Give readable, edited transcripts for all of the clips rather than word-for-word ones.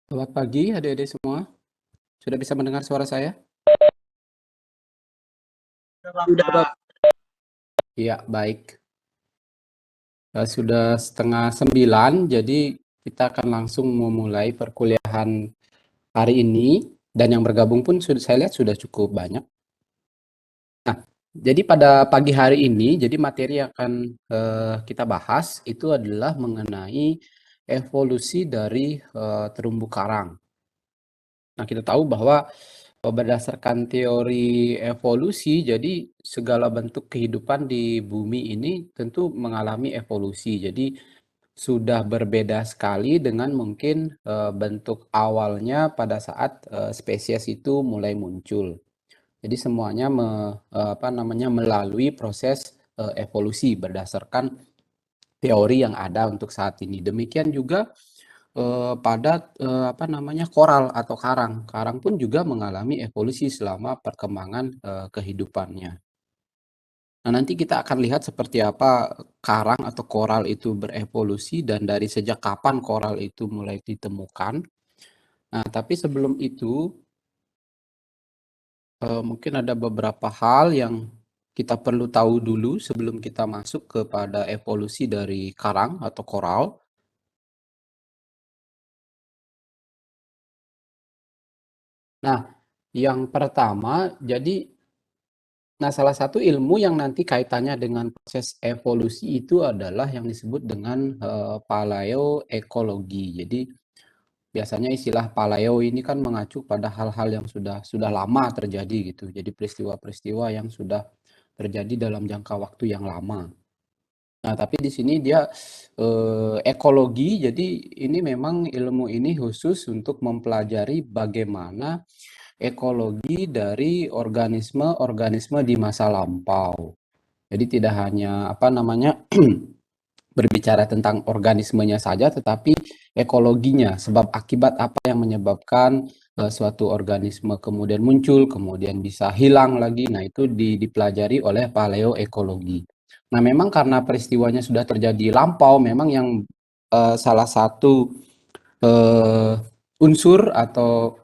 Selamat pagi adik-adik semua. Sudah bisa mendengar suara saya? Udah Bapak. Iya, baik. Sudah setengah 9, jadi kita akan langsung memulai perkuliahan hari ini. Dan yang bergabung pun sudah saya lihat sudah cukup banyak. Nah, jadi pada pagi hari ini, jadi materi yang akan kita bahas itu adalah mengenai evolusi dari terumbu karang. Nah, kita tahu bahwa berdasarkan teori evolusi, jadi segala bentuk kehidupan di bumi ini tentu mengalami evolusi. Jadi sudah berbeda sekali dengan mungkin bentuk awalnya pada saat spesies itu mulai muncul. Jadi semuanya melalui proses evolusi berdasarkan teori yang ada untuk saat ini. Demikian juga pada koral atau karang. Karang pun juga mengalami evolusi selama perkembangan kehidupannya. Nah, nanti kita akan lihat seperti apa karang atau koral itu berevolusi dan dari sejak kapan koral itu mulai ditemukan. Nah, tapi sebelum itu mungkin ada beberapa hal yang kita perlu tahu dulu sebelum kita masuk kepada evolusi dari karang atau koral. Nah, yang pertama, jadi salah satu ilmu yang nanti kaitannya dengan proses evolusi itu adalah yang disebut dengan paleoekologi. Jadi biasanya istilah paleo ini kan mengacu pada hal-hal yang sudah lama terjadi gitu. Jadi peristiwa-peristiwa yang sudah terjadi dalam jangka waktu yang lama. Nah, tapi di sini dia ekologi, jadi ini memang ilmu ini khusus untuk mempelajari bagaimana ekologi dari organisme-organisme di masa lampau. Jadi tidak hanya berbicara tentang organismenya saja, tetapi ekologinya, sebab akibat apa yang menyebabkan suatu organisme kemudian muncul, kemudian bisa hilang lagi. Nah, itu dipelajari oleh paleoekologi. Nah, memang karena peristiwanya sudah terjadi lampau, memang yang salah satu uh, unsur atau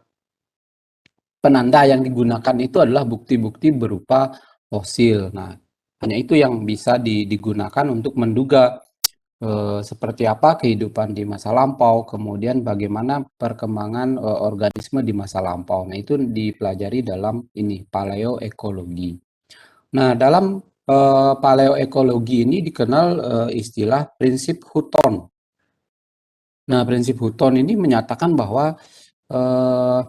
penanda yang digunakan itu adalah bukti-bukti berupa fosil. Nah, hanya itu yang bisa digunakan untuk menduga seperti apa kehidupan di masa lampau, kemudian bagaimana perkembangan organisme di masa lampau. Nah, itu dipelajari dalam ini paleoekologi. Nah, dalam paleoekologi ini dikenal istilah prinsip Hutton. Nah, prinsip Hutton ini menyatakan bahwa uh,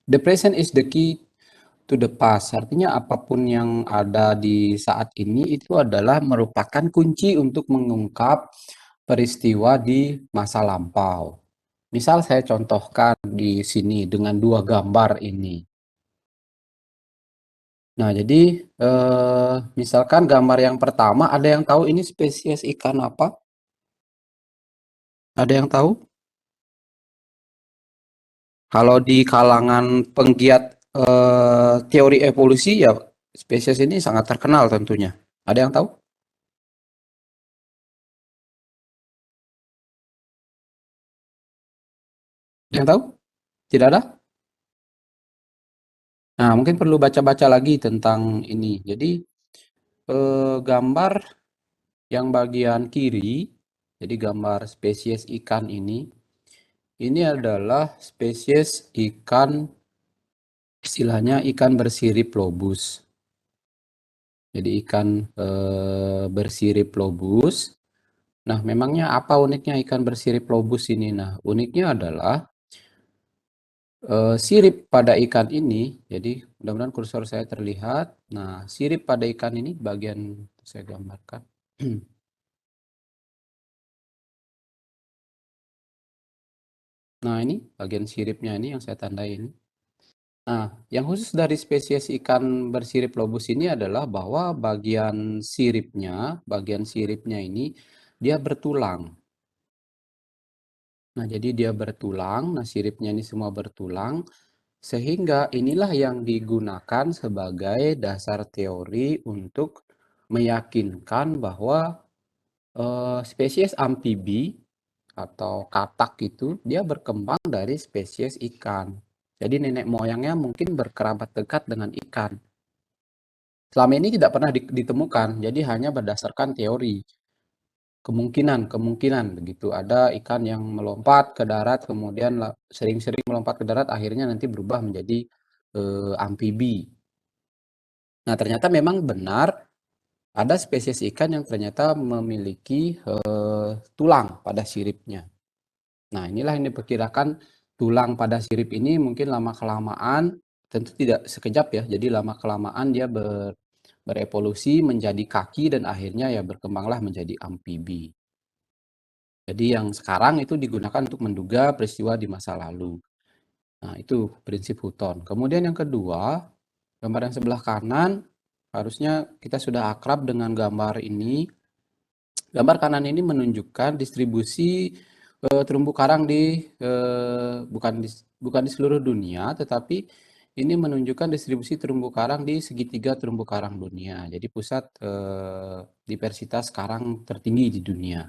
the present is the key to the past. Artinya apapun yang ada di saat ini itu adalah merupakan kunci untuk mengungkap peristiwa di masa lampau. Misal saya contohkan di sini dengan dua gambar ini. Nah, jadi misalkan gambar yang pertama, ada yang tahu ini spesies ikan apa? Ada yang tahu? Kalau di kalangan penggiat teori evolusi ya spesies ini sangat terkenal tentunya. Ada yang tahu? Ada yang tahu? Tidak ada? Nah, mungkin perlu baca-baca lagi tentang ini. Jadi, gambar yang bagian kiri, jadi gambar spesies ikan ini adalah spesies ikan, istilahnya ikan bersirip lobus. Jadi ikan bersirip lobus. Nah, memangnya apa uniknya ikan bersirip lobus ini? Nah, uniknya adalah sirip pada ikan ini, jadi mudah-mudahan kursor saya terlihat. Nah, sirip pada ikan ini bagian saya gambarkan. Nah, ini bagian siripnya ini yang saya tandai ini. Nah, yang khusus dari spesies ikan bersirip lobus ini adalah bahwa bagian siripnya ini dia bertulang. Nah, jadi dia bertulang, nah siripnya ini semua bertulang, sehingga inilah yang digunakan sebagai dasar teori untuk meyakinkan bahwa spesies amfibi atau katak itu dia berkembang dari spesies ikan. Jadi nenek moyangnya mungkin berkerabat dekat dengan ikan. Selama ini tidak pernah ditemukan, jadi hanya berdasarkan teori. Kemungkinan begitu. Ada ikan yang melompat ke darat, kemudian sering-sering melompat ke darat, akhirnya nanti berubah menjadi amfibi. Nah, ternyata memang benar ada spesies ikan yang ternyata memiliki tulang pada siripnya. Nah, inilah yang diperkirakan tulang pada sirip ini mungkin lama-kelamaan, tentu tidak sekejap ya, jadi lama-kelamaan dia berevolusi menjadi kaki dan akhirnya ya berkembanglah menjadi amfibi. Jadi yang sekarang itu digunakan untuk menduga peristiwa di masa lalu. Nah, itu prinsip Hutton. Kemudian yang kedua, gambar yang sebelah kanan, harusnya kita sudah akrab dengan gambar ini. Gambar kanan ini menunjukkan distribusi terumbu karang bukan di seluruh dunia, tetapi ini menunjukkan distribusi terumbu karang di segitiga terumbu karang dunia. Jadi pusat diversitas karang tertinggi di dunia.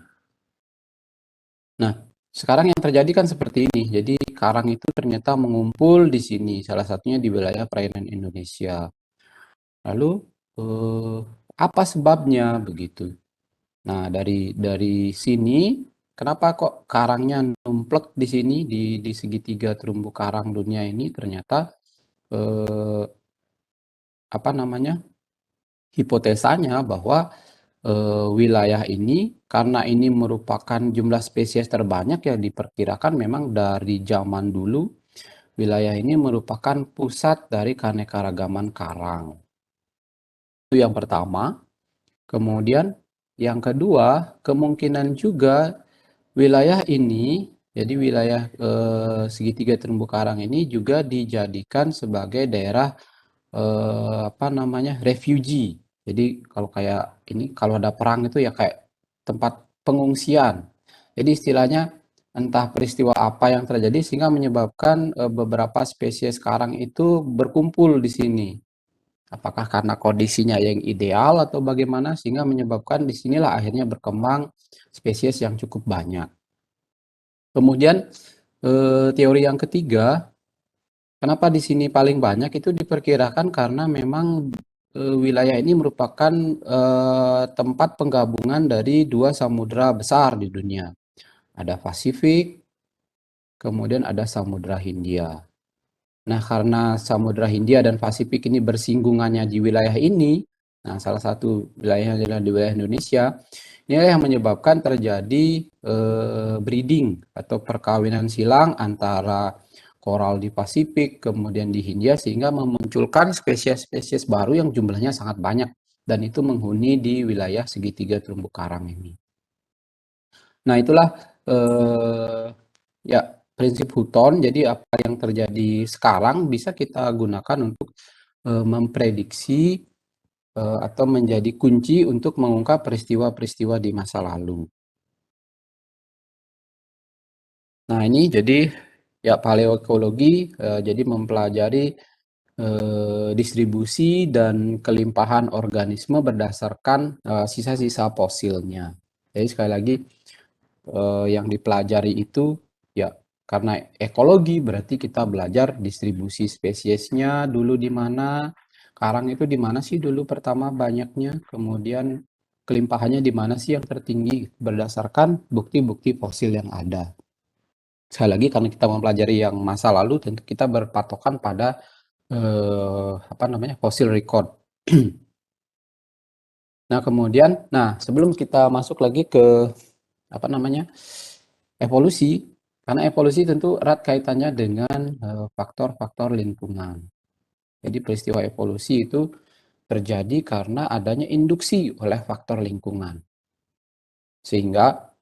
Nah, sekarang yang terjadi kan seperti ini. Jadi karang itu ternyata mengumpul di sini, salah satunya di wilayah perairan Indonesia. Lalu apa sebabnya begitu? Nah, dari sini kenapa kok karangnya numplek di sini di segitiga terumbu karang dunia ini? Ternyata eh, apa namanya? Hipotesanya bahwa wilayah ini karena ini merupakan jumlah spesies terbanyak yang diperkirakan memang dari zaman dulu wilayah ini merupakan pusat dari keanekaragaman karang. Itu yang pertama. Kemudian yang kedua, kemungkinan juga wilayah ini, jadi wilayah segitiga terumbu karang ini juga dijadikan sebagai daerah apa namanya refugee. Jadi kalau kayak ini kalau ada perang itu ya kayak tempat pengungsian. Jadi istilahnya entah peristiwa apa yang terjadi sehingga menyebabkan beberapa spesies karang itu berkumpul di sini. Apakah karena kondisinya yang ideal atau bagaimana sehingga menyebabkan disinilah akhirnya berkembang spesies yang cukup banyak. Kemudian teori yang ketiga, kenapa di sini paling banyak itu diperkirakan karena memang wilayah ini merupakan tempat penggabungan dari dua samudra besar di dunia. Ada Pasifik, kemudian ada Samudra Hindia. Nah, karena Samudra Hindia dan Pasifik ini bersinggungannya di wilayah ini, nah salah satu wilayah adalah di wilayah Indonesia, inilah yang menyebabkan terjadi breeding atau perkawinan silang antara koral di Pasifik, kemudian di Hindia, sehingga memunculkan spesies-spesies baru yang jumlahnya sangat banyak, dan itu menghuni di wilayah segitiga terumbu karang ini. Nah, itulah ya prinsip Hutton. Jadi apa yang terjadi sekarang bisa kita gunakan untuk memprediksi atau menjadi kunci untuk mengungkap peristiwa-peristiwa di masa lalu. Nah, ini jadi ya paleoekologi jadi mempelajari distribusi dan kelimpahan organisme berdasarkan sisa-sisa fosilnya. Jadi sekali lagi yang dipelajari itu ya karena ekologi berarti kita belajar distribusi spesiesnya dulu di mana, karang itu di mana sih dulu pertama banyaknya, kemudian kelimpahannya di mana sih yang tertinggi berdasarkan bukti-bukti fosil yang ada. Sekali lagi karena kita mempelajari yang masa lalu tentu kita berpatokan pada apa namanya fosil record. Nah, kemudian sebelum kita masuk lagi ke apa namanya evolusi, karena evolusi tentu erat kaitannya dengan faktor-faktor lingkungan. Jadi peristiwa evolusi itu terjadi karena adanya induksi oleh faktor lingkungan. Sehingga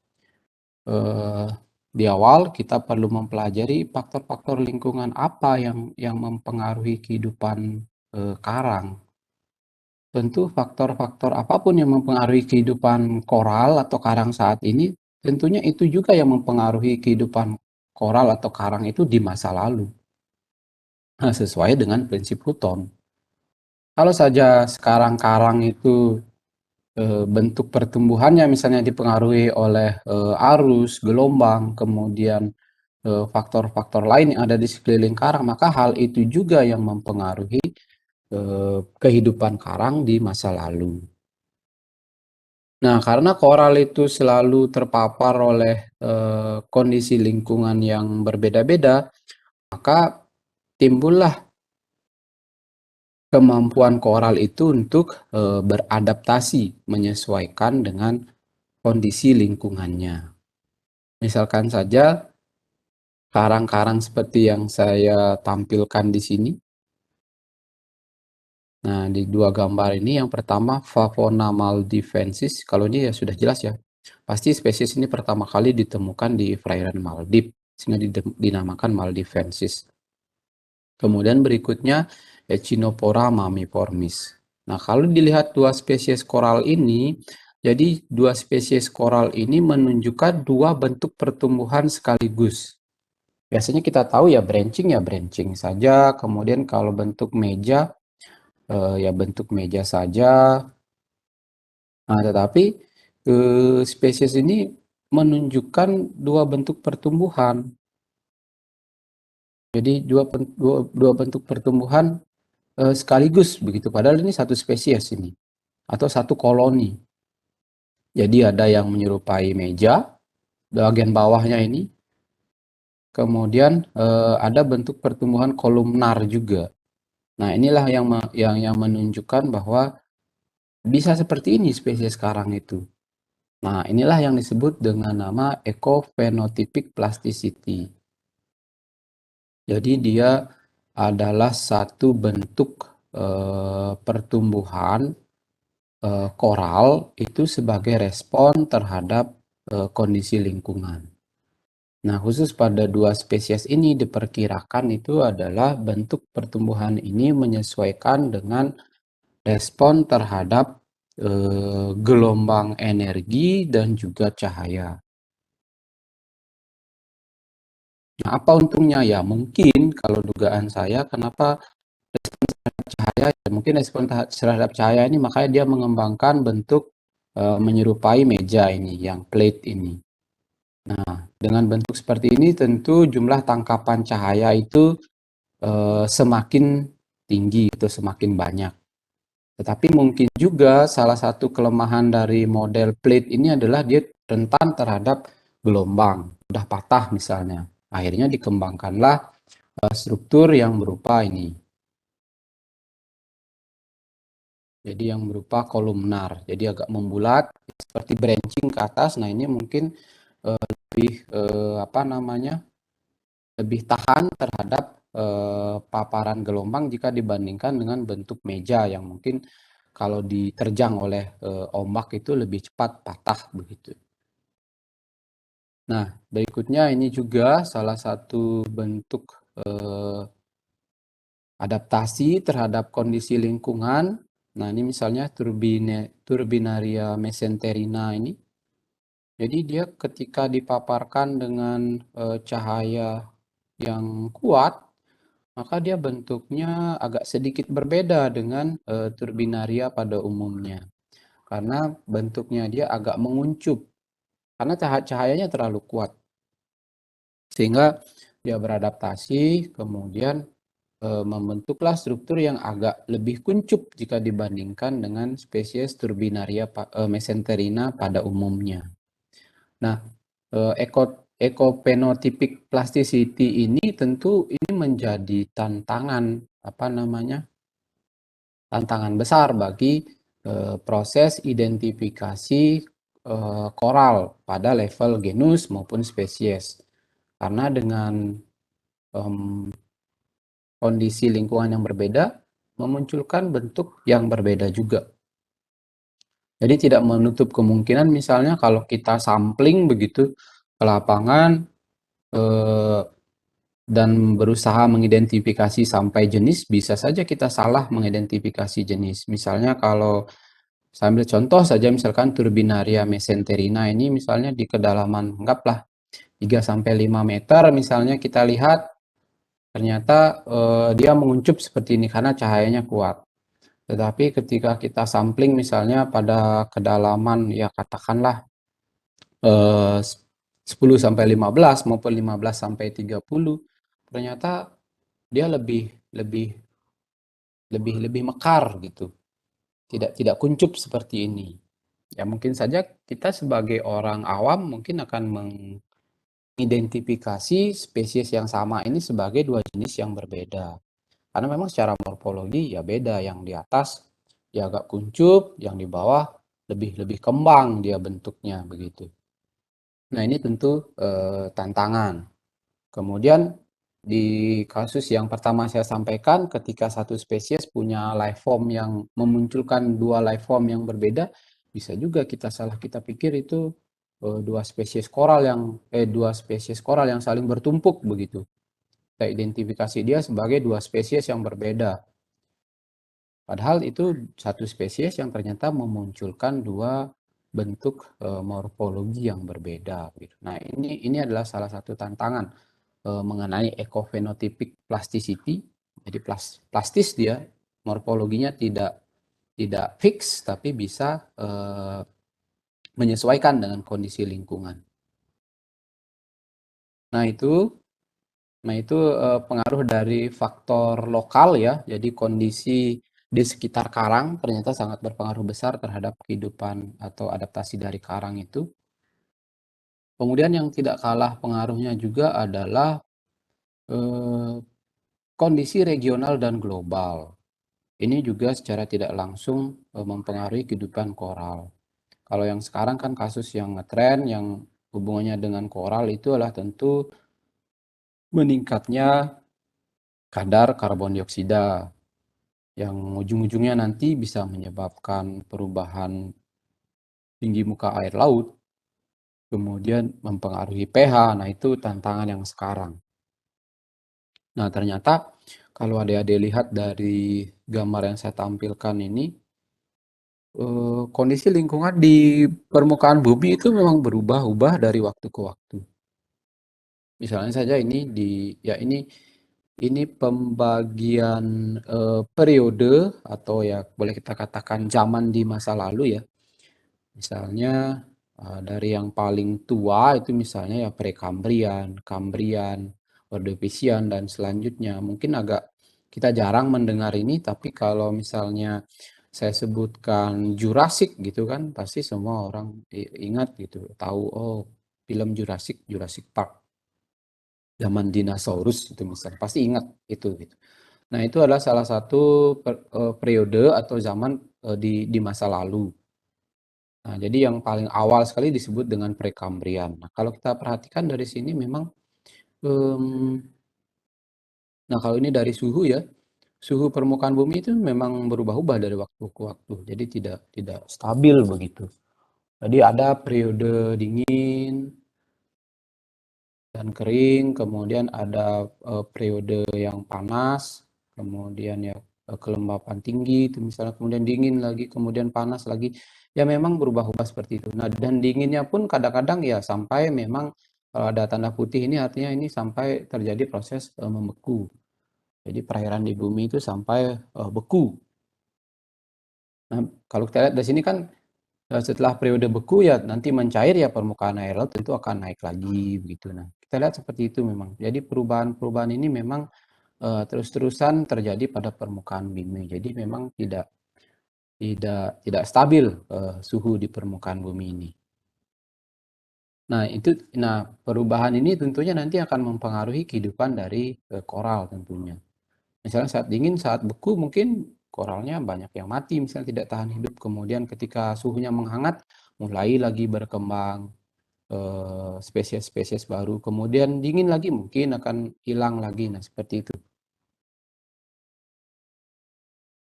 eh, di awal kita perlu mempelajari faktor-faktor lingkungan apa yang mempengaruhi kehidupan karang. Tentu faktor-faktor apapun yang mempengaruhi kehidupan koral atau karang saat ini, tentunya itu juga yang mempengaruhi kehidupan koral atau karang itu di masa lalu. Nah, sesuai dengan prinsip Hutton. Kalau saja sekarang karang itu bentuk pertumbuhannya misalnya dipengaruhi oleh arus, gelombang, kemudian faktor-faktor lain yang ada di sekeliling karang, maka hal itu juga yang mempengaruhi kehidupan karang di masa lalu. Nah, karena koral itu selalu terpapar oleh kondisi lingkungan yang berbeda-beda, maka timbullah kemampuan koral itu untuk beradaptasi, menyesuaikan dengan kondisi lingkungannya. Misalkan saja karang-karang seperti yang saya tampilkan di sini. Nah, di dua gambar ini yang pertama Favona maldivensis, kalau ini ya sudah jelas ya. Pasti spesies ini pertama kali ditemukan di perairan Maldives, sehingga dinamakan maldivensis. Kemudian berikutnya Echinopora mammiformis. Nah, kalau dilihat dua spesies koral ini, jadi dua spesies koral ini menunjukkan dua bentuk pertumbuhan sekaligus. Biasanya kita tahu ya branching saja, kemudian kalau bentuk meja ya bentuk meja saja. Nah, tetapi spesies ini menunjukkan dua bentuk pertumbuhan. Jadi dua bentuk pertumbuhan sekaligus begitu. Padahal ini satu spesies ini atau satu koloni. Jadi ada yang menyerupai meja bagian bawahnya ini. Kemudian ada bentuk pertumbuhan kolumnar juga. Nah, inilah yang menunjukkan bahwa bisa seperti ini spesies karang itu. Nah, inilah yang disebut dengan nama ecophenotypic plasticity. Jadi dia adalah satu bentuk pertumbuhan koral itu sebagai respon terhadap kondisi lingkungan. Nah, khusus pada dua spesies ini diperkirakan itu adalah bentuk pertumbuhan ini menyesuaikan dengan respon terhadap gelombang energi dan juga cahaya. Nah, apa untungnya? Ya, mungkin kalau dugaan saya kenapa cahaya, ya mungkin respon terhadap cahaya ini makanya dia mengembangkan bentuk menyerupai meja ini, yang plate ini. Nah, dengan bentuk seperti ini tentu jumlah tangkapan cahaya itu semakin tinggi atau semakin banyak. Tetapi mungkin juga salah satu kelemahan dari model plate ini adalah dia rentan terhadap gelombang, mudah patah misalnya. Akhirnya dikembangkanlah struktur yang berupa ini. Jadi yang berupa kolumnar, jadi agak membulat seperti branching ke atas. Nah, ini mungkin lebih apa namanya? Lebih tahan terhadap paparan gelombang jika dibandingkan dengan bentuk meja yang mungkin kalau diterjang oleh ombak itu lebih cepat patah begitu. Nah, berikutnya ini juga salah satu bentuk adaptasi terhadap kondisi lingkungan. Nah, ini misalnya Turbinaria mesenterina ini. Jadi dia ketika dipaparkan dengan cahaya yang kuat, maka dia bentuknya agak sedikit berbeda dengan Turbinaria pada umumnya. Karena bentuknya dia agak menguncup, karena cahayanya terlalu kuat. Sehingga dia beradaptasi, kemudian membentuklah struktur yang agak lebih kuncup jika dibandingkan dengan spesies Turbinaria mesenterina pada umumnya. Nah, ecophenotypic plasticity ini tentu ini menjadi tantangan apa namanya? Tantangan besar bagi proses identifikasi koral pada level genus maupun spesies. Karena dengan kondisi lingkungan yang berbeda memunculkan bentuk yang berbeda juga. Jadi tidak menutup kemungkinan misalnya kalau kita sampling begitu ke lapangan dan berusaha mengidentifikasi sampai jenis, bisa saja kita salah mengidentifikasi jenis. Misalnya kalau saya ambil contoh saja misalkan Turbinaria mesenterina ini misalnya di kedalaman anggaplah 3 sampai 5 meter misalnya kita lihat ternyata dia menguncup seperti ini karena cahayanya kuat. Tetapi ketika kita sampling misalnya pada kedalaman ya katakanlah 10 sampai 15 maupun 15 sampai 30, ternyata dia lebih lebih lebih mekar gitu. Tidak kuncup seperti ini. Ya mungkin saja kita sebagai orang awam mungkin akan mengidentifikasi spesies yang sama ini sebagai dua jenis yang berbeda. Karena memang secara morfologi ya beda, yang di atas dia agak kuncup, yang di bawah lebih lebih kembang dia bentuknya begitu. Nah, ini tentu tantangan. Kemudian di kasus yang pertama saya sampaikan, ketika satu spesies punya life form yang memunculkan dua life form yang berbeda, bisa juga kita pikir itu dua spesies koral yang saling bertumpuk begitu. Kita identifikasi dia sebagai dua spesies yang berbeda. Padahal itu satu spesies yang ternyata memunculkan dua bentuk morfologi yang berbeda gitu. Nah, ini adalah salah satu tantangan mengenai ecophenotipik plasticity. Jadi plastis dia, morfologinya tidak fix tapi bisa menyesuaikan dengan kondisi lingkungan. Nah, itu pengaruh dari faktor lokal ya. Jadi kondisi di sekitar karang ternyata sangat berpengaruh besar terhadap kehidupan atau adaptasi dari karang itu. Kemudian yang tidak kalah pengaruhnya juga adalah eh, kondisi regional dan global. Ini juga secara tidak langsung mempengaruhi kehidupan koral. Kalau yang sekarang kan kasus yang ngetren yang hubungannya dengan koral itu adalah tentu meningkatnya kadar karbon dioksida yang ujung-ujungnya nanti bisa menyebabkan perubahan tinggi muka air laut, kemudian mempengaruhi pH. Nah, itu tantangan yang sekarang. Nah, ternyata kalau adik-adik lihat dari gambar yang saya tampilkan ini, kondisi lingkungan di permukaan bumi itu memang berubah-ubah dari waktu ke waktu. Misalnya saja ini pembagian periode atau ya boleh kita katakan zaman di masa lalu ya. Misalnya dari yang paling tua itu misalnya ya Prekambrian, Kambrian, Ordovisian dan selanjutnya. Mungkin agak kita jarang mendengar ini, tapi kalau misalnya saya sebutkan Jurassic gitu kan, pasti semua orang ingat gitu, tahu oh film Jurassic, Jurassic Park, zaman dinosaurus itu misalnya, pasti ingat itu gitu. Nah, itu adalah salah satu periode atau zaman di masa lalu. Nah, jadi yang paling awal sekali disebut dengan Prekambrian. Nah, kalau kita perhatikan dari sini memang, um, nah kalau ini dari suhu ya, suhu permukaan bumi itu memang berubah-ubah dari waktu ke waktu. Jadi tidak tidak stabil begitu. Jadi ada periode dingin dan kering, kemudian ada periode yang panas, kemudian ya kelembapan tinggi itu misalnya, kemudian dingin lagi, kemudian panas lagi. Ya memang berubah-ubah seperti itu. Nah, dan dinginnya pun kadang-kadang ya sampai memang kalau ada tanda putih ini artinya ini sampai terjadi proses membeku. Jadi perairan di bumi itu sampai beku. Nah, kalau kita lihat dari sini kan setelah periode beku ya nanti mencair ya permukaan air laut tentu akan naik lagi begitu. Nah, kita lihat seperti itu memang. Jadi perubahan-perubahan ini memang terus-terusan terjadi pada permukaan bumi. Jadi memang tidak stabil suhu di permukaan bumi ini. Nah, perubahan ini tentunya nanti akan mempengaruhi kehidupan dari koral tentunya. Misalnya saat dingin, saat beku mungkin koralnya banyak yang mati, misalnya tidak tahan hidup. Kemudian ketika suhunya menghangat, mulai lagi berkembang spesies-spesies baru. Kemudian dingin lagi mungkin akan hilang lagi. Nah, seperti itu.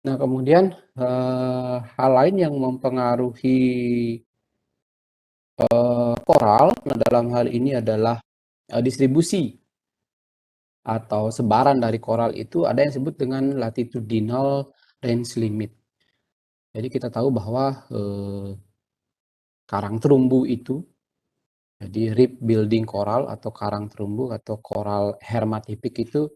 Nah, kemudian hal lain yang mempengaruhi koral, nah dalam hal ini adalah distribusi atau sebaran dari koral itu ada yang disebut dengan latitudinal range limit. Jadi kita tahu bahwa karang terumbu itu, jadi reef building coral atau karang terumbu atau koral hermatipik itu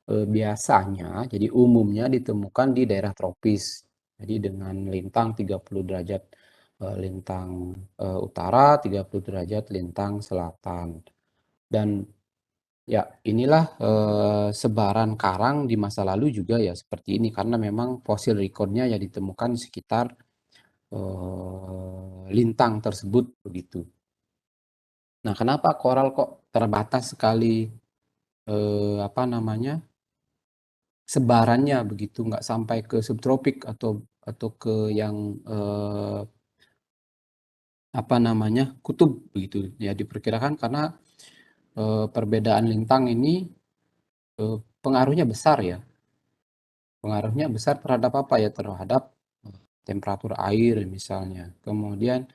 biasanya, jadi umumnya ditemukan di daerah tropis. Jadi dengan lintang 30 derajat lintang utara, 30 derajat lintang selatan. Dan ya, inilah sebaran karang di masa lalu juga ya seperti ini karena memang fosil recordnya ya ditemukan sekitar lintang tersebut begitu. Nah, kenapa koral kok terbatas sekali apa namanya sebarannya begitu, nggak sampai ke subtropik atau ke yang apa namanya kutub begitu ya diperkirakan karena perbedaan lintang ini pengaruhnya besar ya. Pengaruhnya besar terhadap apa ya? Terhadap temperatur air misalnya. Kemudian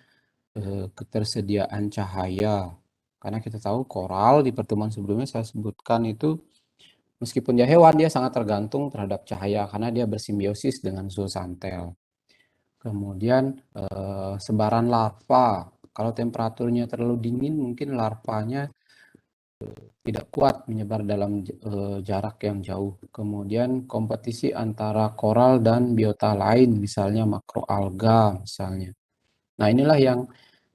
ketersediaan cahaya. Karena kita tahu koral di pertemuan sebelumnya saya sebutkan itu meskipun dia hewan dia sangat tergantung terhadap cahaya karena dia bersimbiosis dengan zooxantel. Kemudian sebaran larva. Kalau temperaturnya terlalu dingin mungkin larvanya tidak kuat menyebar dalam jarak yang jauh. Kemudian kompetisi antara koral dan biota lain, misalnya makroalga misalnya. Nah, inilah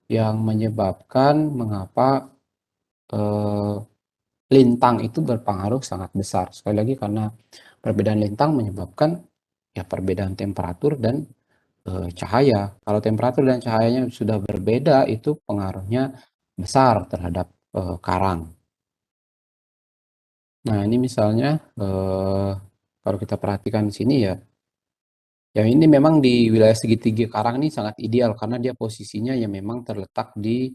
yang menyebabkan mengapa eh, lintang itu berpengaruh sangat besar. Sekali lagi karena perbedaan lintang menyebabkan ya perbedaan temperatur dan cahaya. Kalau temperatur dan cahayanya sudah berbeda, itu pengaruhnya besar terhadap karang. Nah, ini misalnya kalau kita perhatikan di sini ya, ya ini memang di wilayah segitiga karang ini sangat ideal karena dia posisinya yang memang terletak di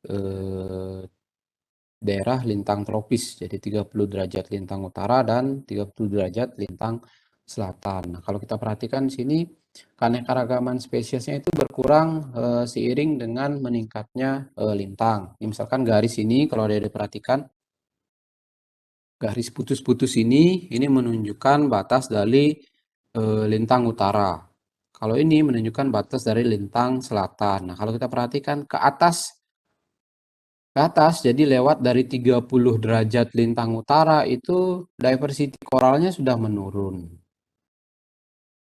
eh, daerah lintang tropis, jadi 30 derajat lintang utara dan 30 derajat lintang selatan. Nah, kalau kita perhatikan di sini keanekaragaman spesiesnya itu berkurang seiring dengan meningkatnya lintang. Ini misalkan garis ini kalau ada diperhatikan garis putus-putus ini menunjukkan batas dari lintang utara. Kalau ini menunjukkan batas dari lintang selatan. Nah, kalau kita perhatikan ke atas jadi lewat dari 30 derajat lintang utara itu diversity koralnya sudah menurun.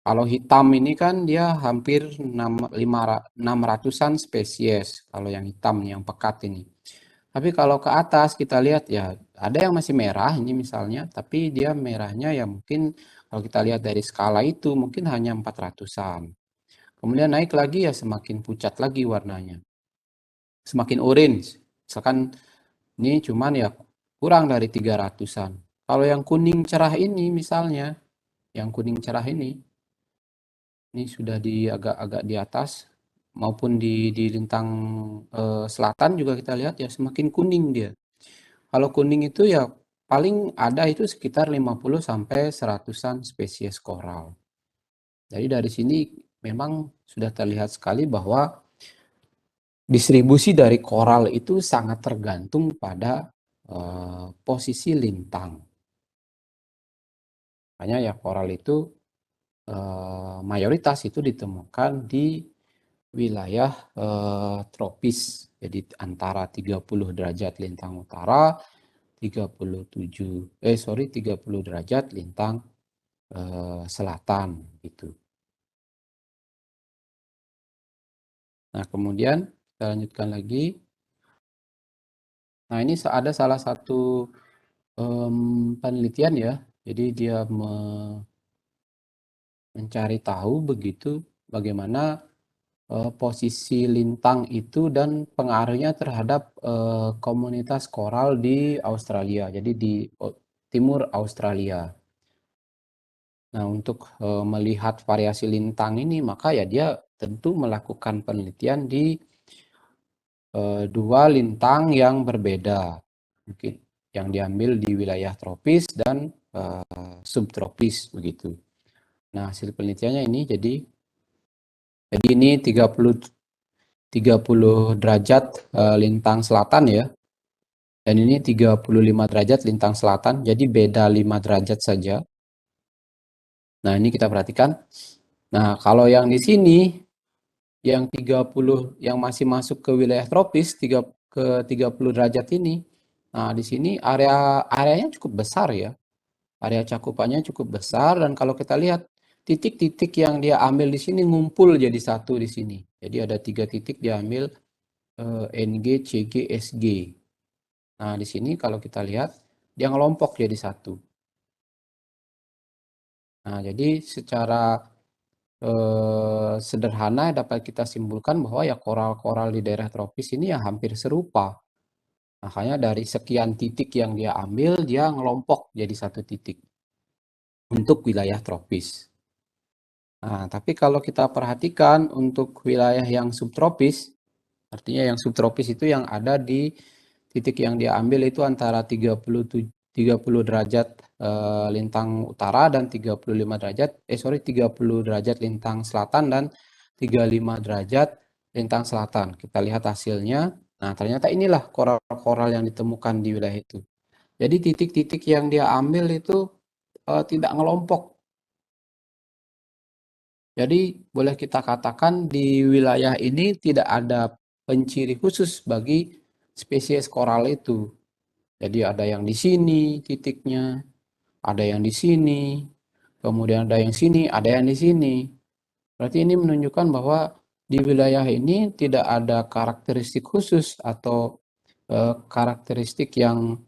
Kalau hitam ini kan dia hampir 600-an spesies kalau yang hitam yang pekat ini. Tapi kalau ke atas kita lihat ya ada yang masih merah ini misalnya, tapi dia merahnya ya mungkin kalau kita lihat dari skala itu mungkin hanya 400-an. Kemudian naik lagi ya semakin pucat lagi warnanya. Semakin orange. Misalkan ini cuman ya kurang dari 300-an. Kalau yang kuning cerah ini misalnya, yang kuning cerah ini sudah di agak-agak di atas maupun di lintang selatan juga kita lihat ya semakin kuning dia. Kalau kuning itu ya paling ada itu sekitar 50 sampai 100-an spesies koral. Jadi dari sini memang sudah terlihat sekali bahwa distribusi dari koral itu sangat tergantung pada posisi lintang. Makanya ya koral itu mayoritas itu ditemukan di wilayah tropis. Jadi antara 30 derajat lintang utara, 30 derajat lintang selatan gitu. Nah, kemudian kita lanjutkan lagi. Nah, ini ada salah satu penelitian ya. Jadi dia mencari tahu begitu bagaimana posisi lintang itu dan pengaruhnya terhadap komunitas koral di Australia. Jadi di timur Australia. Nah, untuk melihat variasi lintang ini, maka ya dia tentu melakukan penelitian di dua lintang yang berbeda. Mungkin yang diambil di wilayah tropis dan subtropis begitu. Nah, hasil penelitiannya ini jadi ini 30 derajat lintang selatan ya. Dan ini 35 derajat lintang selatan, jadi beda 5 derajat saja. Nah, ini kita perhatikan. Nah, kalau yang di sini yang 30 yang masih masuk ke wilayah tropis ke 30 derajat ini. Nah, di sini areanya cukup besar ya. Area cakupannya cukup besar dan kalau kita lihat titik-titik yang dia ambil di sini ngumpul jadi satu di sini. Jadi ada 3 titik dia ambil NG, CG, SG. Nah, di sini kalau kita lihat dia ngelompok jadi satu. Nah, jadi secara sederhana dapat kita simpulkan bahwa ya koral-koral di daerah tropis ini ya hampir serupa. Makanya dari sekian titik yang dia ambil, dia ngelompok jadi satu titik untuk wilayah tropis. Nah, tapi kalau kita perhatikan untuk wilayah yang subtropis, artinya yang subtropis itu yang ada di titik yang dia ambil itu antara 30 derajat lintang utara dan 30 derajat lintang selatan dan 35 derajat lintang selatan. Kita lihat hasilnya. Nah, ternyata inilah koral-koral yang ditemukan di wilayah itu. Jadi titik-titik yang dia ambil itu tidak ngelompok. Jadi boleh kita katakan di wilayah ini tidak ada penciri khusus bagi spesies koral itu. Jadi ada yang di sini titiknya, ada yang di sini, kemudian ada yang sini, ada yang di sini. Berarti ini menunjukkan bahwa di wilayah ini tidak ada karakteristik khusus atau karakteristik yang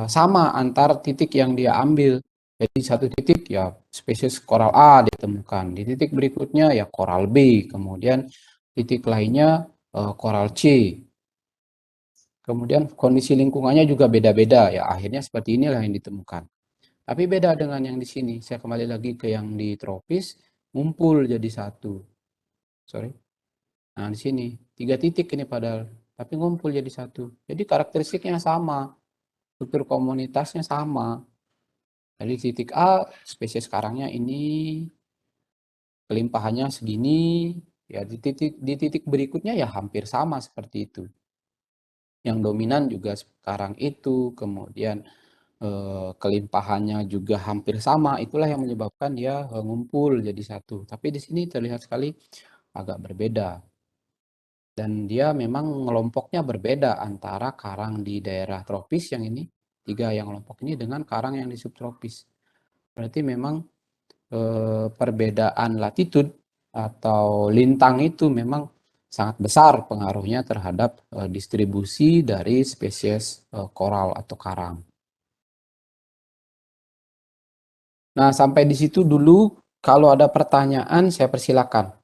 sama antar titik yang dia ambil. Jadi satu titik ya spesies koral A ditemukan, di titik berikutnya ya koral B, kemudian titik lainnya koral C. Kemudian kondisi lingkungannya juga beda-beda ya, akhirnya seperti inilah yang ditemukan. Tapi beda dengan yang di sini. Saya kembali lagi ke yang di tropis, ngumpul jadi satu. Sorry. Nah, di sini 3 titik ini padahal, tapi ngumpul jadi satu. Jadi karakteristiknya sama, struktur komunitasnya sama. Jadi titik A, spesies karangnya ini, kelimpahannya segini, ya di titik berikutnya ya hampir sama seperti itu. Yang dominan juga sekarang itu, kemudian kelimpahannya juga hampir sama, itulah yang menyebabkan dia ngumpul jadi satu. Tapi di sini terlihat sekali agak berbeda. Dan dia memang ngelompoknya berbeda antara karang di daerah tropis yang ini, 3 yang kelompok ini dengan karang yang di subtropis. Berarti memang perbedaan latitude atau lintang itu memang sangat besar pengaruhnya terhadap distribusi dari spesies koral atau karang. Nah, sampai di situ dulu. Kalau ada pertanyaan, saya persilakan.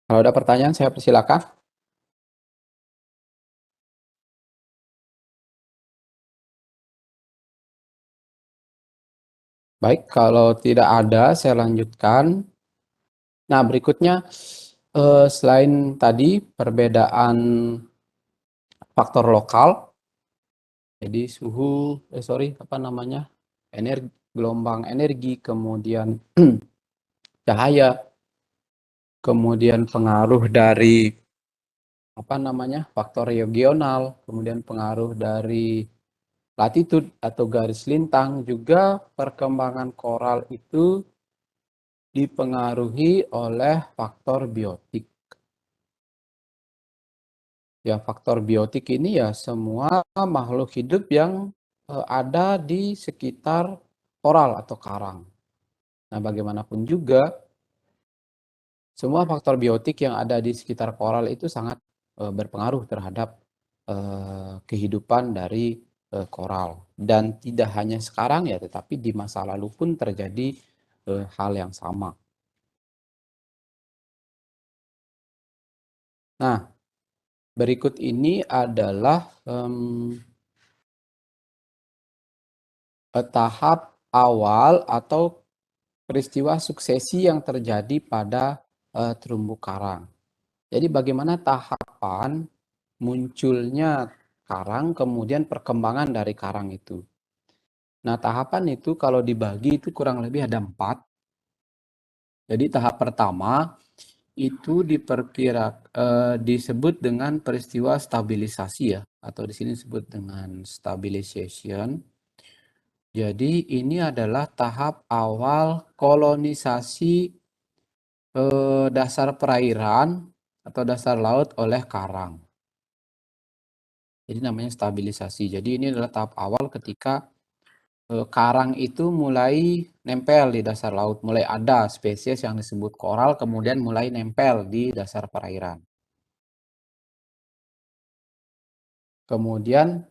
Kalau ada pertanyaan, saya persilakan. Baik, kalau tidak ada, saya lanjutkan. Nah, berikutnya, selain tadi perbedaan faktor lokal, jadi suhu, apa namanya, gelombang energi, kemudian cahaya, kemudian pengaruh dari apa namanya, faktor regional, kemudian pengaruh dari latitude atau garis lintang, juga perkembangan koral itu dipengaruhi oleh faktor biotik. Ya, faktor biotik ini ya semua makhluk hidup yang ada di sekitar koral atau karang. Nah, bagaimanapun juga semua faktor biotik yang ada di sekitar koral itu sangat berpengaruh terhadap kehidupan dari koral. Dan tidak hanya sekarang ya, tetapi di masa lalu pun terjadi hal yang sama. Nah, berikut ini adalah tahap awal atau peristiwa suksesi yang terjadi pada terumbu karang. Jadi bagaimana tahapan munculnya karang, kemudian perkembangan dari karang itu. Nah, tahapan itu kalau dibagi itu kurang lebih ada 4. Jadi tahap pertama itu disebut dengan peristiwa stabilisasi ya, atau di sini disebut dengan stabilization. Jadi ini adalah tahap awal kolonisasi dasar perairan atau dasar laut oleh karang. Jadi namanya stabilisasi. Jadi ini adalah tahap awal ketika karang itu mulai nempel di dasar laut, mulai ada spesies yang disebut koral, kemudian mulai nempel di dasar perairan. Kemudian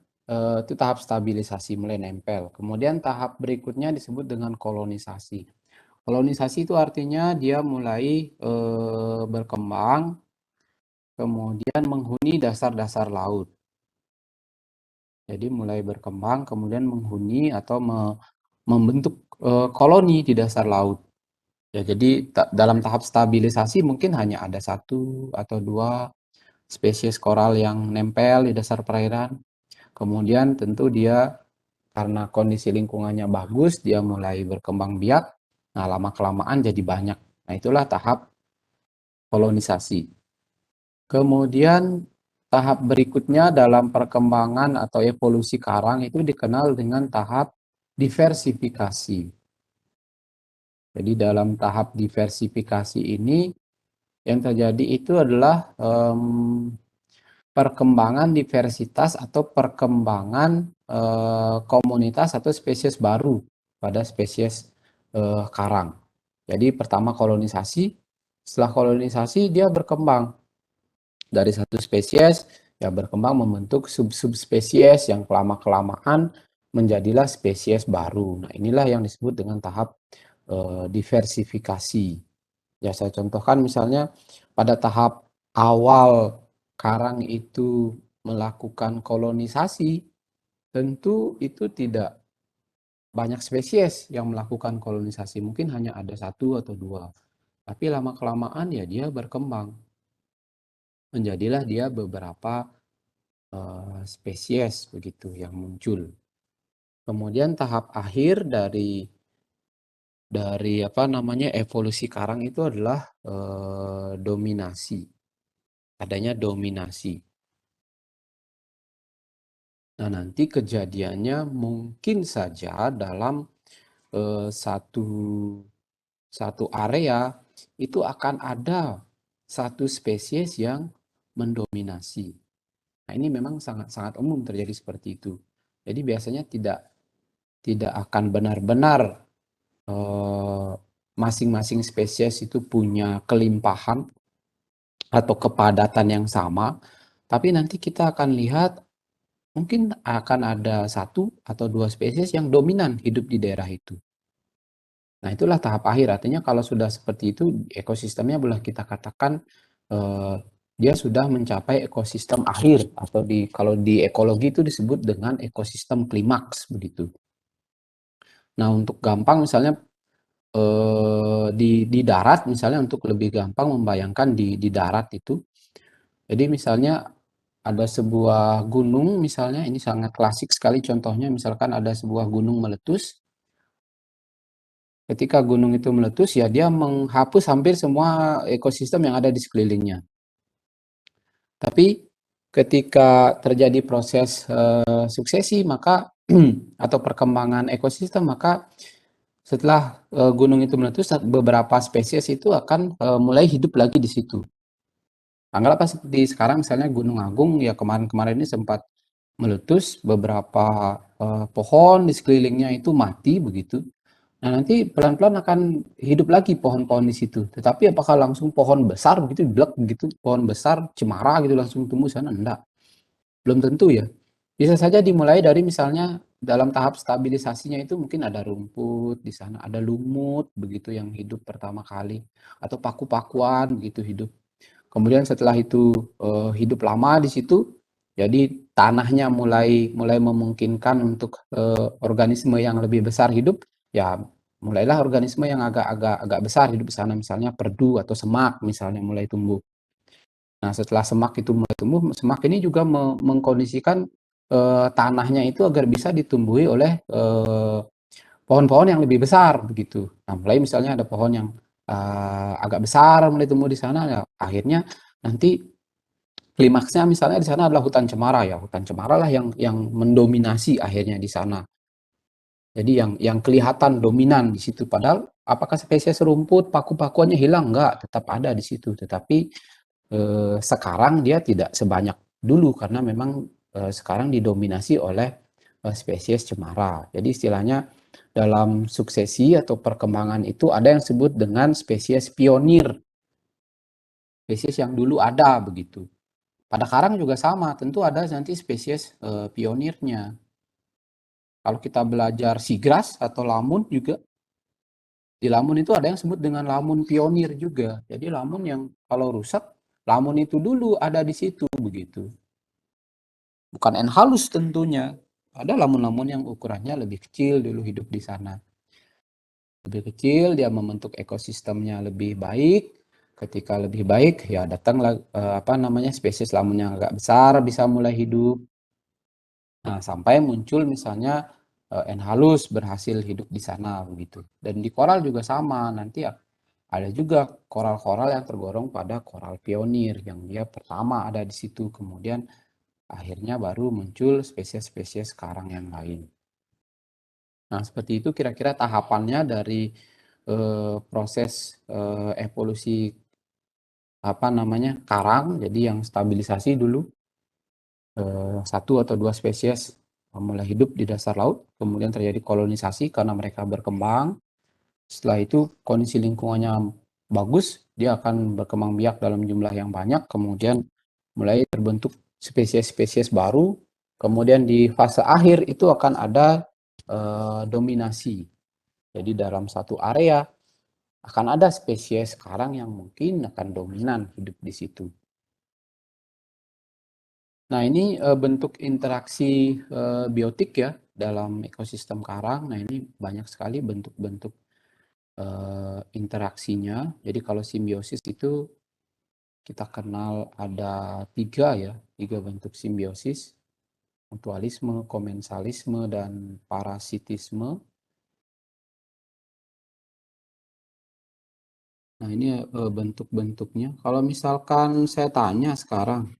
itu tahap stabilisasi, mulai nempel. Kemudian tahap berikutnya disebut dengan kolonisasi. Kolonisasi itu artinya dia mulai berkembang, kemudian menghuni dasar-dasar laut. Jadi mulai berkembang, kemudian menghuni atau membentuk koloni di dasar laut. Ya, jadi dalam tahap stabilisasi mungkin hanya ada satu atau dua spesies koral yang nempel di dasar perairan. Kemudian tentu dia karena kondisi lingkungannya bagus, dia mulai berkembang biak. Nah, lama-kelamaan jadi banyak. Nah, itulah tahap kolonisasi. Kemudian tahap berikutnya dalam perkembangan atau evolusi karang itu dikenal dengan tahap diversifikasi. Jadi dalam tahap diversifikasi ini yang terjadi itu adalah perkembangan diversitas atau perkembangan komunitas atau spesies baru pada spesies karang. Jadi pertama kolonisasi, setelah kolonisasi dia berkembang dari satu spesies ya berkembang membentuk sub-subspesies yang kelamaan menjadilah spesies baru. Nah, inilah yang disebut dengan tahap diversifikasi. Ya, saya contohkan misalnya pada tahap awal karang itu melakukan kolonisasi, tentu itu tidak banyak spesies yang melakukan kolonisasi, mungkin hanya ada satu atau dua. Tapi lama-kelamaan ya dia berkembang, menjadilah dia beberapa spesies begitu yang muncul. Kemudian tahap akhir dari apa namanya evolusi karang itu adalah dominasi. Adanya dominasi. Nah, nanti kejadiannya mungkin saja dalam satu area itu akan ada satu spesies yang mendominasi. Nah, ini memang sangat-sangat umum terjadi seperti itu. Jadi biasanya tidak akan benar-benar masing-masing spesies itu punya kelimpahan atau kepadatan yang sama, tapi nanti kita akan lihat mungkin akan ada satu atau dua spesies yang dominan hidup di daerah itu. Nah, itulah tahap akhir. Artinya kalau sudah seperti itu, ekosistemnya boleh kita katakan eh, dia sudah mencapai ekosistem akhir atau kalau di ekologi itu disebut dengan ekosistem klimaks begitu. Nah, untuk gampang misalnya di darat misalnya untuk lebih gampang membayangkan di darat itu. Jadi misalnya ada sebuah gunung misalnya, ini sangat klasik sekali contohnya, misalkan ada sebuah gunung meletus. Ketika gunung itu meletus ya dia menghapus hampir semua ekosistem yang ada di sekelilingnya. Tapi ketika terjadi proses suksesi maka atau perkembangan ekosistem maka setelah gunung itu meletus beberapa spesies itu akan mulai hidup lagi di situ. Anggaplah seperti sekarang misalnya Gunung Agung ya kemarin-kemarin ini sempat meletus, beberapa pohon di sekelilingnya itu mati begitu. Nah, nanti pelan-pelan akan hidup lagi pohon-pohon di situ. Tetapi apakah langsung pohon besar begitu, blek begitu, pohon besar cemara gitu langsung tumbuh sana? Enggak. Belum tentu ya. Bisa saja dimulai dari misalnya dalam tahap stabilisasinya itu mungkin ada rumput di sana, ada lumut begitu yang hidup pertama kali atau paku-pakuan begitu hidup. Kemudian setelah itu hidup lama di situ, jadi tanahnya mulai memungkinkan untuk organisme yang lebih besar hidup, ya mulailah organisme yang agak besar hidup di sana, misalnya perdu atau semak misalnya mulai tumbuh. Nah, setelah semak itu mulai tumbuh, semak ini juga mengkondisikan tanahnya itu agar bisa ditumbuhi oleh pohon-pohon yang lebih besar begitu. Nah, mulai misalnya ada pohon yang agak besar mulai tumbuh di sana, ya akhirnya nanti klimaksnya misalnya di sana adalah hutan cemara ya. Hutan cemara lah yang mendominasi akhirnya di sana. Jadi yang kelihatan dominan di situ. Padahal apakah spesies rumput paku-pakuannya hilang? Enggak, tetap ada di situ. Tetapi sekarang dia tidak sebanyak dulu karena memang sekarang didominasi oleh spesies cemara. Jadi istilahnya dalam suksesi atau perkembangan itu ada yang disebut dengan spesies pionir, spesies yang dulu ada begitu. Pada karang juga sama, tentu ada nanti spesies pionirnya. Kalau kita belajar seagrass atau lamun juga, di lamun itu ada yang disebut dengan lamun pionir juga. Jadi lamun yang kalau rusak, lamun itu dulu ada di situ begitu. Bukan halus tentunya. Ada lamun-lamun yang ukurannya lebih kecil dulu hidup di sana. Lebih kecil, dia membentuk ekosistemnya lebih baik. Ketika lebih baik, ya datanglah spesies lamun yang agak besar bisa mulai hidup. Nah, sampai muncul misalnya Enhalus berhasil hidup di sana begitu. Dan di koral juga sama, nanti ada juga koral-koral yang tergolong pada koral pionir yang dia pertama ada di situ, kemudian akhirnya baru muncul spesies-spesies karang yang lain. Nah, seperti itu kira-kira tahapannya dari proses evolusi karang. Jadi yang stabilisasi dulu satu atau dua spesies mulai hidup di dasar laut, kemudian terjadi kolonisasi karena mereka berkembang. Setelah itu kondisi lingkungannya bagus, dia akan berkembang biak dalam jumlah yang banyak, kemudian mulai terbentuk spesies-spesies baru. Kemudian di fase akhir itu akan ada dominasi. Jadi dalam satu area akan ada spesies karang yang mungkin akan dominan hidup di situ. Nah, ini bentuk interaksi biotik ya dalam ekosistem karang. Nah, ini banyak sekali bentuk-bentuk interaksinya. Jadi kalau simbiosis itu kita kenal ada tiga bentuk simbiosis: mutualisme, komensalisme, dan parasitisme. Nah, ini bentuk-bentuknya. Kalau misalkan saya tanya sekarang,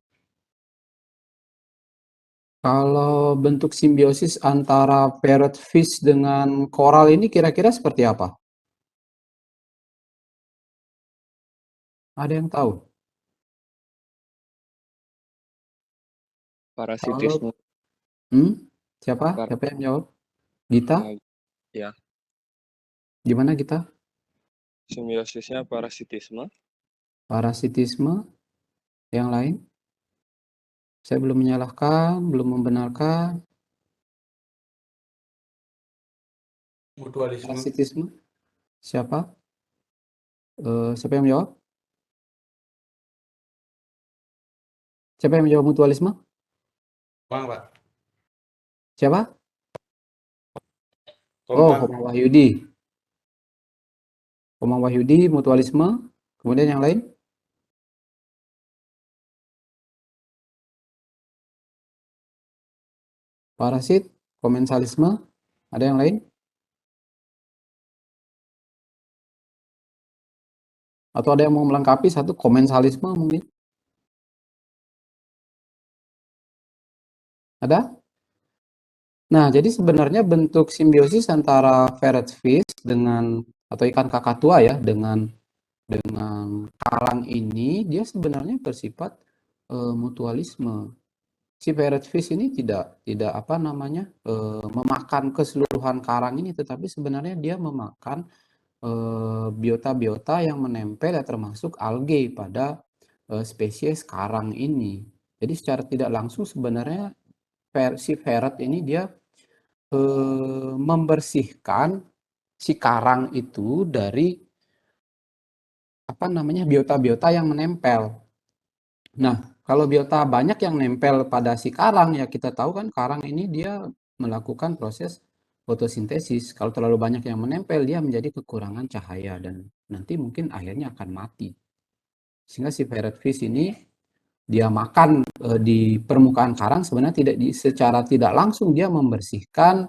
kalau bentuk simbiosis antara parrotfish dengan koral ini kira-kira seperti apa? Ada yang tahu? Kalau Parasitisme. siapa? Par Siapa yang jawab? Gita? ya, Gimana Gita? simbiosisnya parasitisme. Parasitisme, yang lain? Saya belum menyalahkan, belum membenarkan. Mutualisme. Parasitisme, siapa? Siapa yang menjawab? Siapa yang menjawab mutualisme? Bang, Pak. Siapa? Oh, Komang. Komang Wahyudi. Komang Wahyudi, mutualisme. Kemudian yang lain? Parasit, komensalisme. Ada yang lain? Atau ada yang mau melengkapi satu komensalisme mungkin? Ada? Nah, jadi sebenarnya bentuk simbiosis antara ferret fish dengan atau ikan kakatua ya dengan karang ini dia sebenarnya bersifat mutualisme. Si ferret fish ini tidak memakan keseluruhan karang ini, tetapi sebenarnya dia memakan biota-biota yang menempel ya, termasuk algae pada spesies karang ini. Jadi secara tidak langsung sebenarnya si ferret ini dia membersihkan si karang itu dari biota-biota yang menempel. Nah, kalau biota banyak yang nempel pada si karang, ya kita tahu kan karang ini dia melakukan proses fotosintesis. Kalau terlalu banyak yang menempel, dia menjadi kekurangan cahaya dan nanti mungkin akhirnya akan mati. Sehingga si ferret fish ini dia makan di permukaan karang, sebenarnya secara tidak langsung dia membersihkan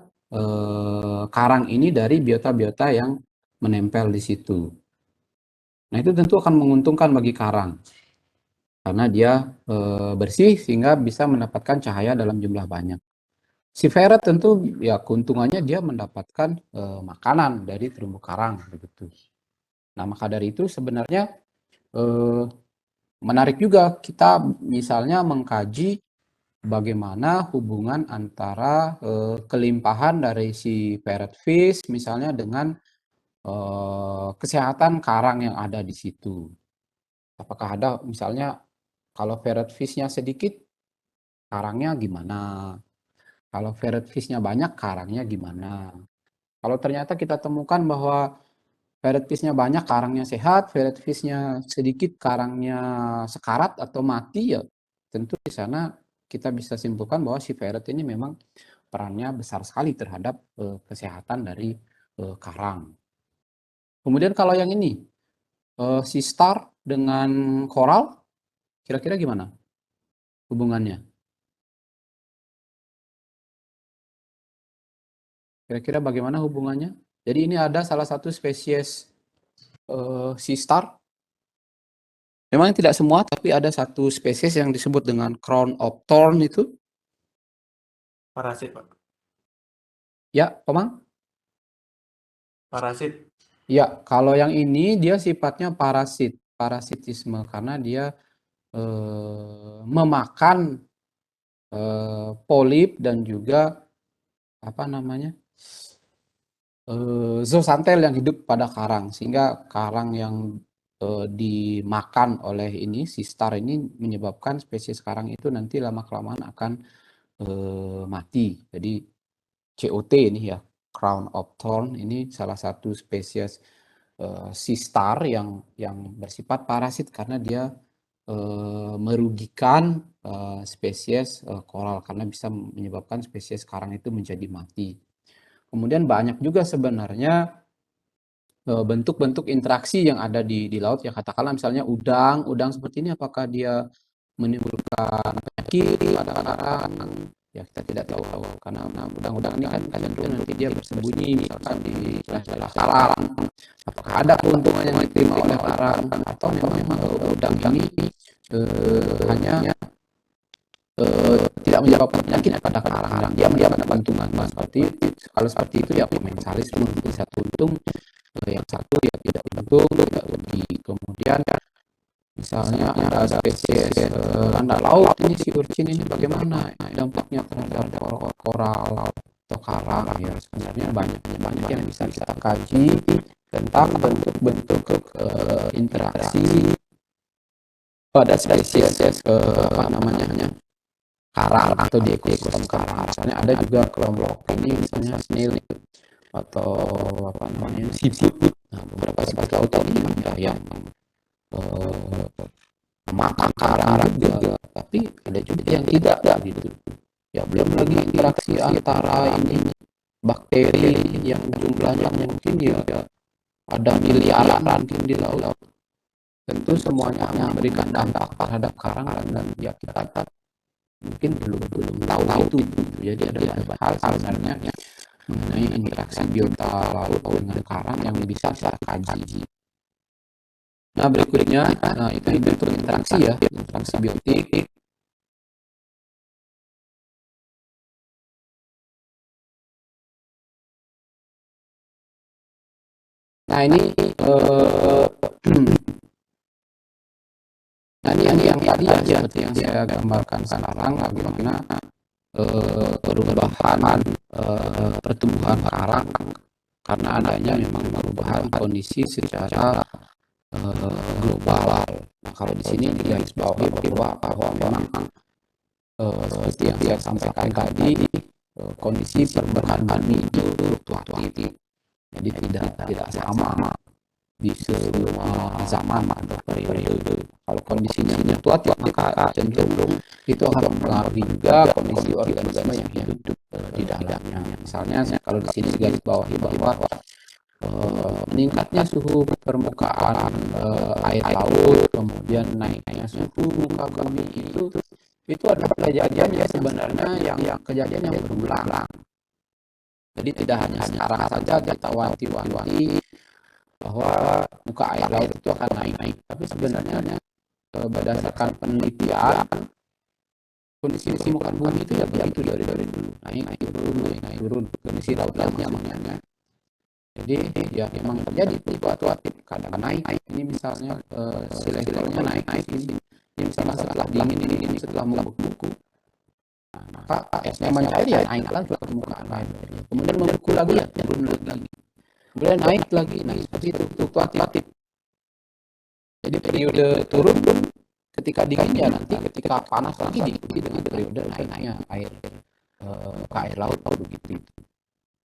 karang ini dari biota-biota yang menempel di situ. Nah, itu tentu akan menguntungkan bagi karang karena dia bersih sehingga bisa mendapatkan cahaya dalam jumlah banyak. Si ferret tentu ya keuntungannya dia mendapatkan makanan dari terumbu karang begitu. Nah, maka dari itu sebenarnya menarik juga kita misalnya mengkaji bagaimana hubungan antara kelimpahan dari si parrot fish misalnya dengan kesehatan karang yang ada di situ. Apakah ada misalnya kalau parrot fish-nya sedikit, karangnya gimana? Kalau parrot fish-nya banyak, karangnya gimana? Kalau ternyata kita temukan bahwa parrot fish-nya banyak, karangnya sehat, parrot fish-nya sedikit, karangnya sekarat atau mati, ya tentu di sana kita bisa simpulkan bahwa si parrot ini memang perannya besar sekali terhadap kesehatan dari karang. Kemudian kalau yang ini, si star dengan koral, kira-kira gimana hubungannya? Kira-kira bagaimana hubungannya? Jadi ini ada salah satu spesies sea star. Memang tidak semua, tapi ada satu spesies yang disebut dengan crown of thorn itu. Parasit, Pak. Ya, Komang? Parasit. Ya, kalau yang ini dia sifatnya parasitisme karena dia memakan polip dan juga apa namanya zooxantel yang hidup pada karang, sehingga karang yang dimakan oleh ini si star ini menyebabkan spesies karang itu nanti lama-kelamaan akan mati. Jadi COT ini ya, crown of thorn ini salah satu spesies sea star yang bersifat parasit karena dia merugikan spesies koral karena bisa menyebabkan spesies karang itu menjadi mati. Kemudian banyak juga sebenarnya bentuk-bentuk interaksi yang ada di laut ya, katakanlah misalnya udang seperti ini apakah dia menimbulkan penyakit pada karang, ya kita tidak tahu karena udang-udang ini kan cenderung nanti dia bersembunyi misalkan di celah-celah karang. Apakah ada keuntungan yang diterima oleh karang atau memang udang ini hanya tidak menyebabkan penyakit pada karang dan dia mendapat keuntungan seperti kalau seperti itu ya komentaris bisa untung, yang satu ya tidak untung, tidak rugi. Kemudian misalnya ada spesies landak laut ini si urchin ini bagaimana dampaknya terhadap koral atau karang, ya sebenarnya banyak yang bisa kita kaji tentang bentuk-bentuk interaksi pada spesies apa namanya karang atau di ekosistem karang. Misalnya ada juga kelompok ini misalnya snail atau apa namanya seafood. Nah, beberapa seafood laut ini yang makan karang juga, tapi ada juga yang tidak gitu. Ya belum lagi interaksi antara ini bakteri yang jumlahnya mungkin ya ada miliaran mungkin di laut. Tentu semuanya memberikan dampak terhadap karang dan ya kita mungkin belum tahu itu. Jadi ada banyak hal sebenarnya mengenai interaksi biota laut dengan karang yang bisa kita kaji. Nah berikutnya, itu bentuk interaksi ya, interaksi biotik. Nah ini yang tadi ya seperti yang saya gambarkan sekarang, bagaimana perubahan pertumbuhan karang karena adanya memang perubahan kondisi secara global. Nah kalau di sini digaris bawahi bahwa memang seperti yang saya sampaikan tadi, kondisi permukaan bumi itu fluktuatif, jadi tidak sama di semua zaman atau periode. Kalau kondisinya fluktuatif maka cenderung itu akan mempengaruhi juga kondisi organisme yang hidup di dalamnya. Misalnya kalau di sini digaris bawahi bahwa meningkatnya suhu permukaan air laut, kemudian naiknya suhu muka bumi itu adalah kejadian yang sebenarnya yang kejadian yang berulang. Jadi tidak hanya sekarang saja kita wanti-wanti bahwa muka air laut itu akan naik, tapi sebenarnya berdasarkan penelitian kondisi muka bumi itu ya begitu dari dulu naik turun kondisi lautnya maksudnya. Jadi ya memang terjadi fluktuatif, kadang naik ini misalnya sea levelnya naik ini misalnya setelah dingin ini setelah membeku maka esnya mencair ya naik lagi ke permukaan air. Kemudian membeku lagi ya turun lagi. Kemudian naik lagi. Nah, seperti itu fluktuatif. Jadi periode turun ketika dingin ya nanti ketika panas lagi diikuti dengan periode naiknya air ke air laut begitu.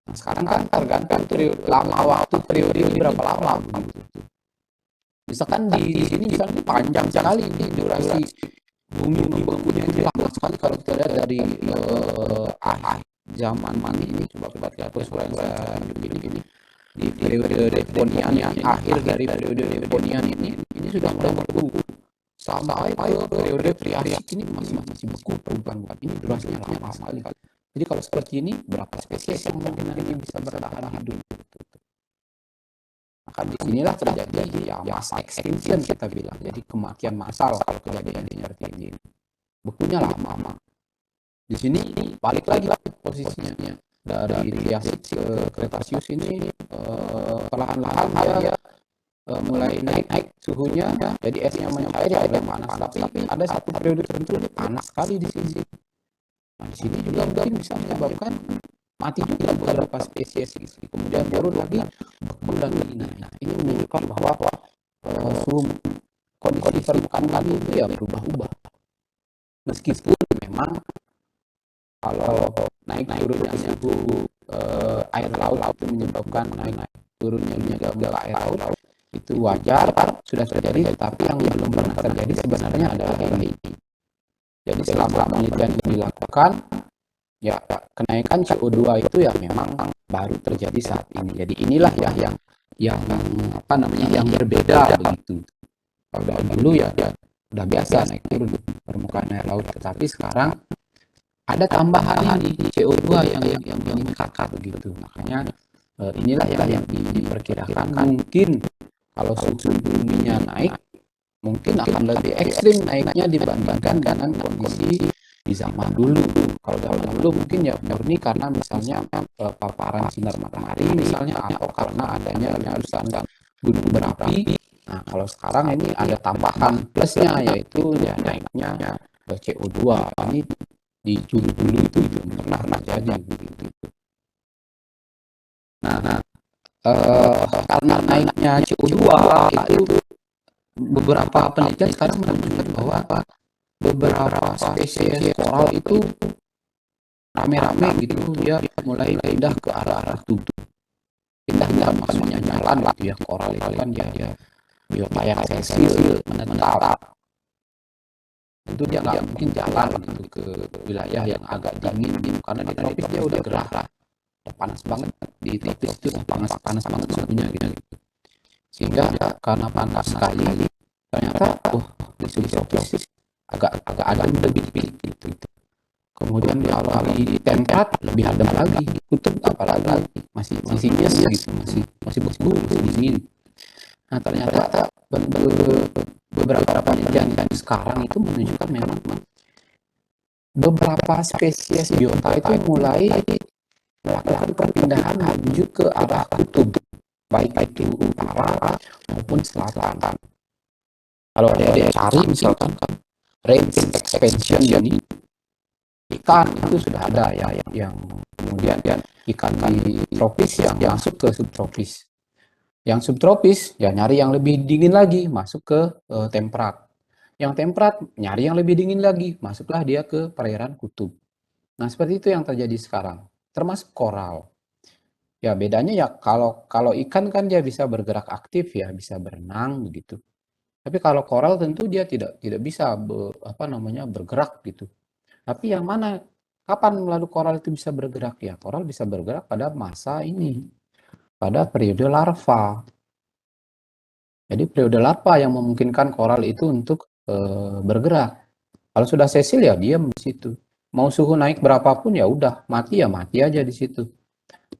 Nah, sekarang kan tergantung lama waktu periode ini berapa lama begitu. Misalkan di sini misalnya panjang sekali ini durasi bumi membekunya ini lama sekali kalau kita lihat dari akhir zaman ini coba kita lihat suara ini di periode Devonian yang akhir dari periode Devonian ini sudah mulai beku sampai ke periode Triasik ini masih beku bukan ini durasinya lama sekali. Jadi kalau seperti ini berapa spesies yang mungkin nanti bisa bertahan hidup? Maka disinilah terjadi ya masa extinction kita bilang, jadi kematian massal kalau kejadian seperti ini. Bekunya lama. Di sini balik lagi posisinya dari Triasik ke Kretasius ini perlahan-lahan dia mulai naik suhunya, jadi esnya mencair ya mulai panas. Tapi ada satu periode tertentu panas sekali di sini. Nah, di sini juga mungkin bisa menyebabkan mati juga beberapa spesies. Kemudian turun lagi, beku lagi. Nah, ini menunjukkan bahwa suhu kondisi permukaan laut itu ya berubah-ubah. Meskipun memang kalau naik turunnya suhu air laut itu menyebabkan naik turunnya air laut itu wajar, sudah terjadi, tetapi yang belum pernah terjadi sebenarnya adalah ini. Jadi selama penelitian ini dilakukan, ya kenaikan CO2 itu ya memang baru terjadi saat ini. Jadi inilah ya yang berbeda begitu. Kalau dulu ya udah biasa naik turun permukaan air laut, tetapi sekarang ada tambahan ini CO2 yang meningkat begitu. Makanya inilah yang diperkirakan mungkin kalau suhu buminya naik mungkin akan lebih ekstrim naiknya dibandingkan dengan kondisi di zaman dulu. Kalau zaman dulu mungkin ya murni karena misalnya paparan sinar matahari misalnya, atau karena adanya letusan gunung berapi. Nah, kalau sekarang ini ada tambahan plusnya, yaitu ya naiknya CO2. Ini di dulu itu belum pernah terjadi begitu. Nah, karena naiknya CO2 itu beberapa penelitian sekarang menunjukkan bahwa beberapa spesies koral itu rame-rame gitu dia mulai pindah ke arah tubuh. Pindah maksudnya jalan gitu ya, koral itu kan dia kayak sesil menetap. Tentu dia nggak mungkin jalan gitu ke wilayah yang agak dingin gitu, karena di tropis dia udah gerah, panas banget di tropis itu, panas banget suhunya gitu. Sehingga karena panas sekali ternyata di subtropis agak adem lebih gitu. Kemudian kalau di temperat lebih adem lagi, kutub apalagi masih nyes gitu, masih beku, masih dingin. Nah, ternyata beberapa penelitian sekarang itu menunjukkan memang beberapa spesies biota itu mulai melakukan perpindahan menuju ke arah kutub, baik itu utara maupun selatan. Kalau dia cari misalkan range expansion ini, ikan itu sudah ada yang kemudian ikan di tropis yang masuk ke subtropis. Yang subtropis ya nyari yang lebih dingin lagi, masuk ke temperat. Yang temperat nyari yang lebih dingin lagi, masuklah dia ke perairan kutub. Nah, seperti itu yang terjadi sekarang, termasuk koral. Ya bedanya ya kalau ikan kan dia bisa bergerak aktif ya, bisa berenang begitu. Tapi kalau koral tentu dia tidak bisa bergerak gitu. Tapi yang mana, kapan lalu koral itu bisa bergerak? Ya koral bisa bergerak pada masa ini, pada periode larva. Jadi periode larva yang memungkinkan koral itu untuk bergerak. Kalau sudah sesil ya diam di situ. Mau suhu naik berapapun ya udah mati aja di situ.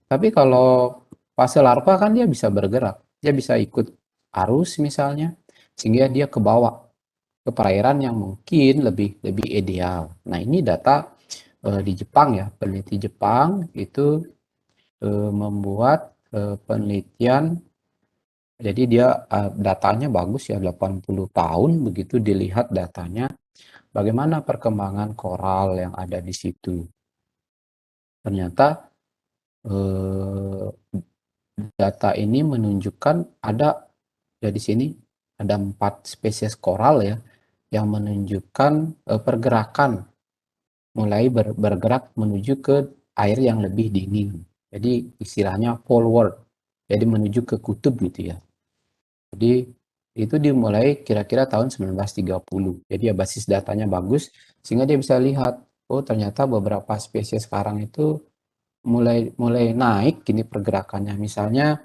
Tapi kalau fase larva kan dia bisa bergerak, dia bisa ikut arus misalnya, sehingga dia ke bawah ke perairan yang mungkin lebih ideal. Nah, ini data di Jepang ya, peneliti Jepang itu membuat penelitian. Jadi dia datanya bagus ya, 80 tahun begitu dilihat datanya. bagaimana perkembangan koral yang ada di situ. Ternyata eh, data ini menunjukkan ada ya di sini ada 4 spesies koral ya yang menunjukkan pergerakan mulai bergerak menuju ke air yang lebih dingin. Jadi istilahnya poleward. Jadi menuju ke kutub gitu ya. Jadi itu dimulai kira-kira tahun 1930. Jadi ya basis datanya bagus sehingga dia bisa lihat oh ternyata beberapa spesies sekarang itu mulai mulai naik gini pergerakannya. Misalnya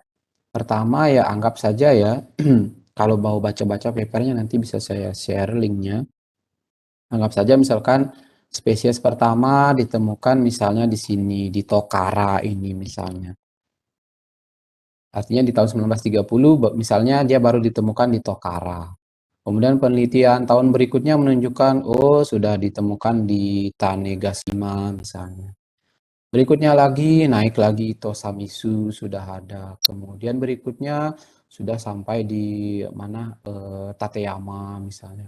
pertama ya anggap saja ya kalau mau baca-baca papernya nanti bisa saya share linknya. Anggap saja misalkan spesies pertama ditemukan misalnya di sini di Tokara ini misalnya. Artinya di tahun 1930 misalnya dia baru ditemukan di Tokara. Kemudian penelitian tahun berikutnya menunjukkan oh sudah ditemukan di Tanegashima misalnya. Berikutnya lagi naik lagi Tosamisu sudah ada. Kemudian berikutnya sudah sampai di mana Tateyama misalnya.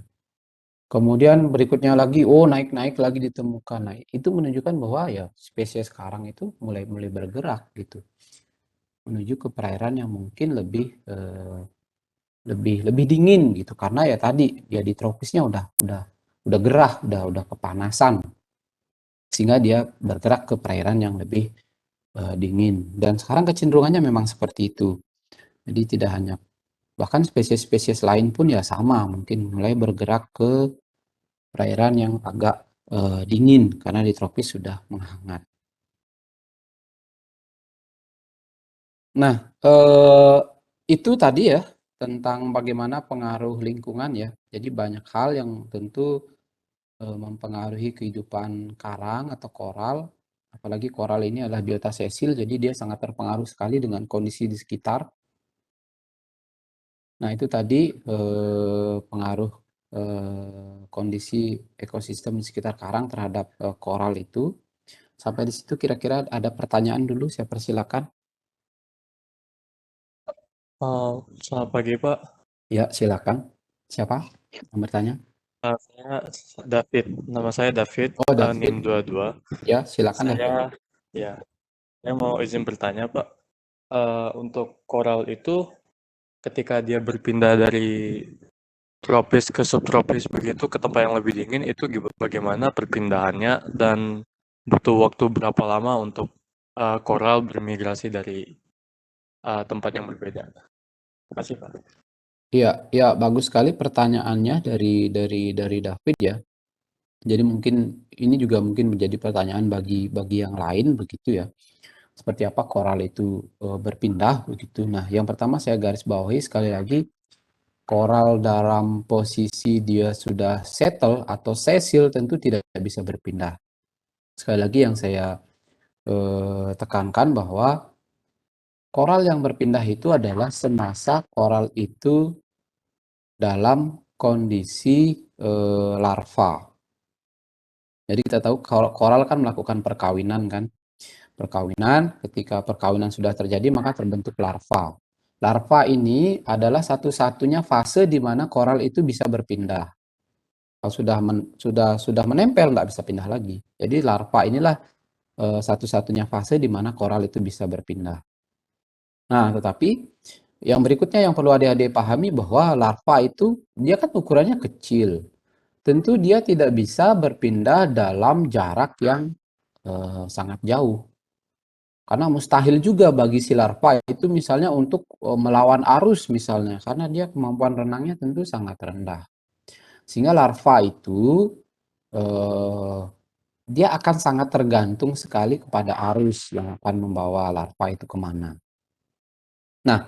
Kemudian berikutnya lagi oh naik-naik lagi ditemukan. Nah, itu menunjukkan bahwa ya spesies sekarang itu mulai mulai bergerak gitu menuju ke perairan yang mungkin lebih dingin gitu karena ya tadi ya di tropisnya udah gerah, udah kepanasan sehingga dia bergerak ke perairan yang lebih dingin. Dan sekarang kecenderungannya memang seperti itu. Jadi tidak hanya bahkan spesies-spesies lain pun ya sama, mungkin mulai bergerak ke perairan yang agak dingin karena di tropis sudah menghangat. Nah, itu tadi ya tentang bagaimana pengaruh lingkungan ya. Jadi banyak hal yang tentu mempengaruhi kehidupan karang atau koral. Apalagi koral ini adalah biota sesil, jadi dia sangat terpengaruh sekali dengan kondisi di sekitar. Nah, itu tadi pengaruh kondisi ekosistem di sekitar karang terhadap koral itu. Sampai di situ kira-kira ada pertanyaan dulu, saya persilakan. Selamat pagi, Pak. Ya, silakan. Siapa yang bertanya? Saya David. Nama saya David, Oh, NIM David. 22. Ya, silakan David. Ya, saya mau izin bertanya, Pak. Untuk koral itu ketika dia berpindah dari tropis ke subtropis begitu ke tempat yang lebih dingin itu bagaimana perpindahannya dan butuh waktu berapa lama untuk koral bermigrasi dari tempat yang berbeda. Terima kasih, Pak. Iya, ya bagus sekali pertanyaannya dari David ya. Jadi mungkin ini juga mungkin menjadi pertanyaan bagi yang lain begitu ya. Seperti apa koral itu berpindah begitu. Nah, yang pertama saya garis bawahi sekali lagi koral dalam posisi dia sudah settle atau sessile tentu tidak bisa berpindah. Sekali lagi yang saya tekankan bahwa koral yang berpindah itu adalah semasa koral itu dalam kondisi larva. Jadi kita tahu koral kan melakukan perkawinan kan. Perkawinan, ketika perkawinan sudah terjadi maka terbentuk larva. Larva ini adalah satu-satunya fase di mana koral itu bisa berpindah. Kalau sudah menempel nggak bisa pindah lagi. Jadi larva inilah satu-satunya fase di mana koral itu bisa berpindah. Nah, tetapi yang berikutnya yang perlu adik-adik pahami bahwa larva itu dia kan ukurannya kecil. Tentu dia tidak bisa berpindah dalam jarak yang sangat jauh. Karena mustahil juga bagi si larva itu misalnya untuk melawan arus misalnya. Karena dia kemampuan renangnya tentu sangat rendah. Sehingga larva itu eh, dia akan sangat tergantung sekali kepada arus yang akan membawa larva itu kemana. Nah,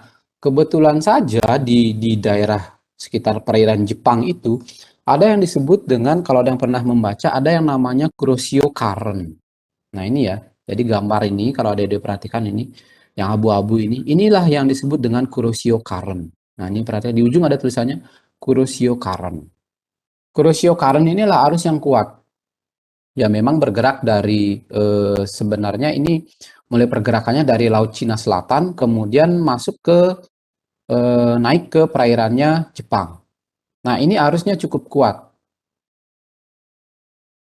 kebetulan saja di daerah sekitar perairan Jepang itu ada yang disebut dengan kalau ada yang pernah membaca ada yang namanya Kuroshio Current. Nah ini ya, jadi gambar ini kalau ada yang perhatikan ini yang abu-abu ini, inilah yang disebut dengan Kuroshio Current. Nah ini perhatikan di ujung ada tulisannya Kuroshio Current. Kuroshio Current inilah arus yang kuat. Ya memang bergerak dari sebenarnya ini mulai pergerakannya dari Laut Cina Selatan kemudian masuk ke naik ke perairannya Jepang. Nah, ini arusnya cukup kuat.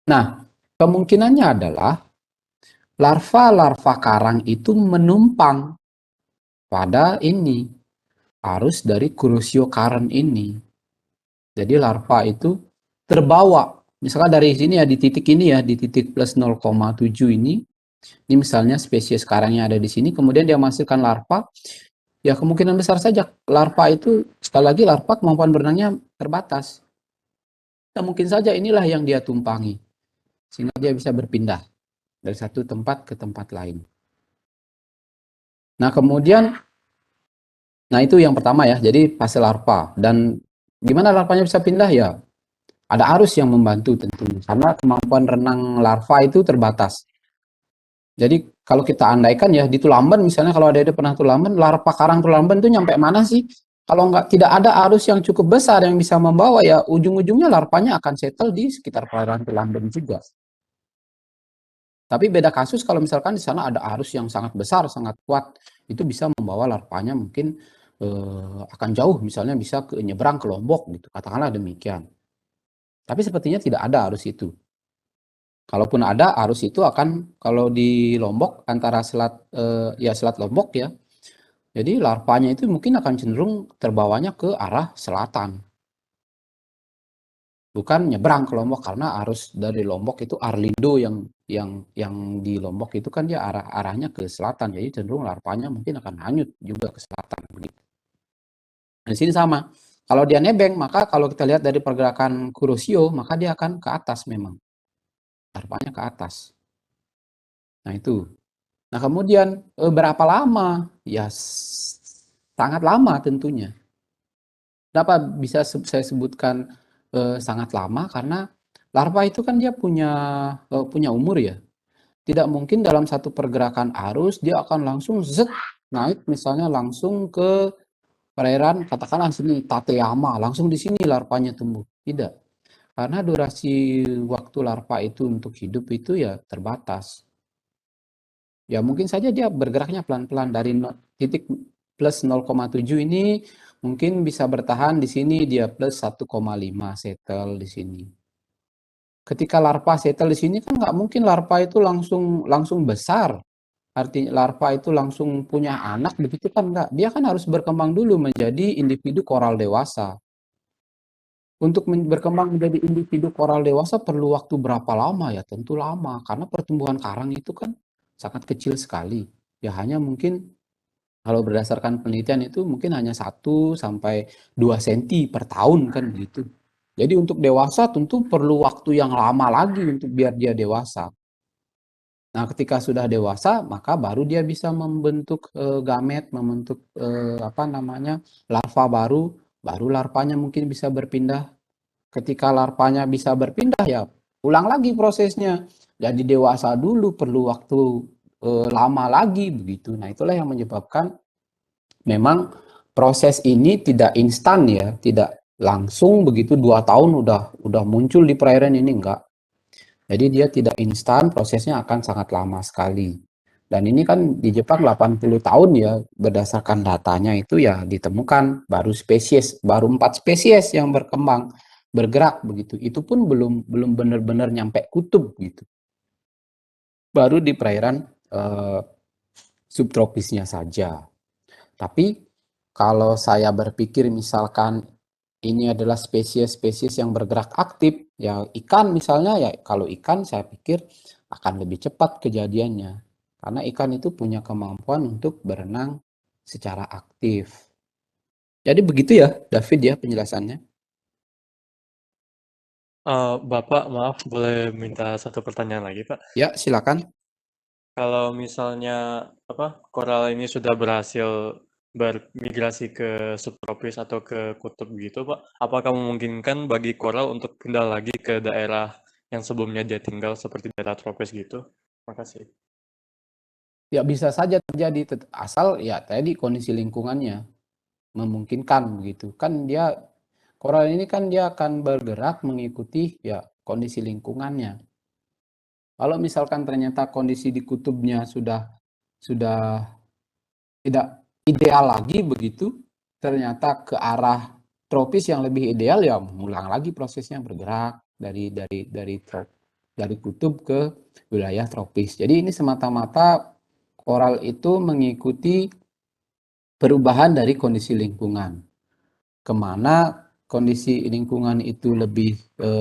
Nah, kemungkinannya adalah larva-larva karang itu menumpang pada ini arus dari Kuroshio Current ini. Jadi larva itu terbawa, misalkan dari sini ya, di titik ini ya, di titik plus 0,7 ini misalnya spesies karangnya ada di sini, kemudian dia menghasilkan larva, ya kemungkinan besar saja larva itu, sekali lagi larva kemampuan berenangnya terbatas. Nah, mungkin saja inilah yang dia tumpangi, sehingga dia bisa berpindah dari satu tempat ke tempat lain. Nah, kemudian, nah itu yang pertama ya, jadi fase larva. Dan gimana larvanya bisa pindah ya? Ada arus yang membantu tentunya, karena kemampuan renang larva itu terbatas. Jadi kalau kita andaikan ya di Tulamben misalnya, kalau ada pernah Tulamben, larva karang Tulamben itu nyampe mana sih? Kalau nggak, tidak ada arus yang cukup besar yang bisa membawa, ya ujung-ujungnya larvanya akan settle di sekitar perairan Tulamben juga. Tapi beda kasus kalau misalkan di sana ada arus yang sangat besar, sangat kuat, itu bisa membawa larvanya mungkin akan jauh, misalnya bisa ke nyebrang ke Lombok gitu, katakanlah demikian. Tapi sepertinya tidak ada arus itu. Kalaupun ada, arus itu akan, kalau di Lombok antara selat ya selat Lombok ya, jadi larvanya itu mungkin akan cenderung terbawanya ke arah selatan, bukan nyebrang ke Lombok, karena arus dari Lombok itu Arlindo yang di Lombok itu kan dia arahnya ke selatan, jadi cenderung larvanya mungkin akan hanyut juga ke selatan begitu. Di sini sama. Kalau dia nebeng, maka kalau kita lihat dari pergerakan Kuroshio, maka dia akan ke atas memang. Larvanya ke atas. Nah, itu. Nah, kemudian berapa lama? Ya sangat lama tentunya. Kenapa bisa saya sebutkan sangat lama? Karena larva itu kan dia punya umur ya. Tidak mungkin dalam satu pergerakan arus dia akan langsung zet naik, misalnya langsung ke perairan katakanlah sini Tateyama, langsung di sini larvanya tumbuh. Tidak. Karena durasi waktu larva itu untuk hidup itu ya terbatas. Ya mungkin saja dia bergeraknya pelan-pelan dari titik plus 0,7 ini, mungkin bisa bertahan di sini dia plus 1,5 settle di sini. Ketika larva settle di sini kan nggak mungkin larva itu langsung besar. Artinya larva itu langsung punya anak begitu kan nggak. Dia kan harus berkembang dulu menjadi individu koral dewasa. Untuk berkembang menjadi individu koral dewasa perlu waktu berapa lama ya? Tentu lama, karena pertumbuhan karang itu kan sangat kecil sekali. Ya hanya mungkin kalau berdasarkan penelitian itu mungkin hanya 1 sampai 2 senti per tahun kan begitu. Jadi untuk dewasa tentu perlu waktu yang lama lagi untuk biar dia dewasa. Nah, ketika sudah dewasa, maka baru dia bisa membentuk gamet, membentuk apa namanya, larva baru. Baru larvanya mungkin bisa berpindah. Ketika larvanya bisa berpindah, ya ulang lagi prosesnya. Jadi dewasa dulu perlu waktu lama lagi begitu. Nah, itulah yang menyebabkan memang proses ini tidak instan ya, tidak langsung begitu 2 tahun udah muncul di perairan ini, enggak. Jadi dia tidak instan, prosesnya akan sangat lama sekali. Dan ini kan di Jepang 80 tahun ya, berdasarkan datanya itu ya ditemukan baru 4 spesies yang berkembang, bergerak begitu. Itu pun belum benar-benar nyampe kutub gitu. Baru di perairan subtropisnya saja. Tapi kalau saya berpikir misalkan ini adalah spesies-spesies yang bergerak aktif, ya ikan misalnya, ya kalau ikan saya pikir akan lebih cepat kejadiannya. Karena ikan itu punya kemampuan untuk berenang secara aktif. Jadi begitu ya, David ya penjelasannya. Bapak, maaf boleh minta satu pertanyaan lagi, Pak? Ya, silakan. Kalau misalnya koral ini sudah berhasil bermigrasi ke subtropis atau ke kutub gitu, Pak, apakah memungkinkan bagi koral untuk pindah lagi ke daerah yang sebelumnya dia tinggal seperti daerah tropis gitu? Makasih. Ya bisa saja terjadi, asal ya tadi kondisi lingkungannya memungkinkan begitu. Kan dia, koral ini kan dia akan bergerak mengikuti ya kondisi lingkungannya. Kalau misalkan ternyata kondisi di kutubnya sudah tidak ideal lagi begitu, ternyata ke arah tropis yang lebih ideal, ya mengulang lagi prosesnya bergerak dari tropis. dari kutub ke wilayah tropis. Jadi ini semata-mata koral itu mengikuti perubahan dari kondisi lingkungan. Kemana kondisi lingkungan itu lebih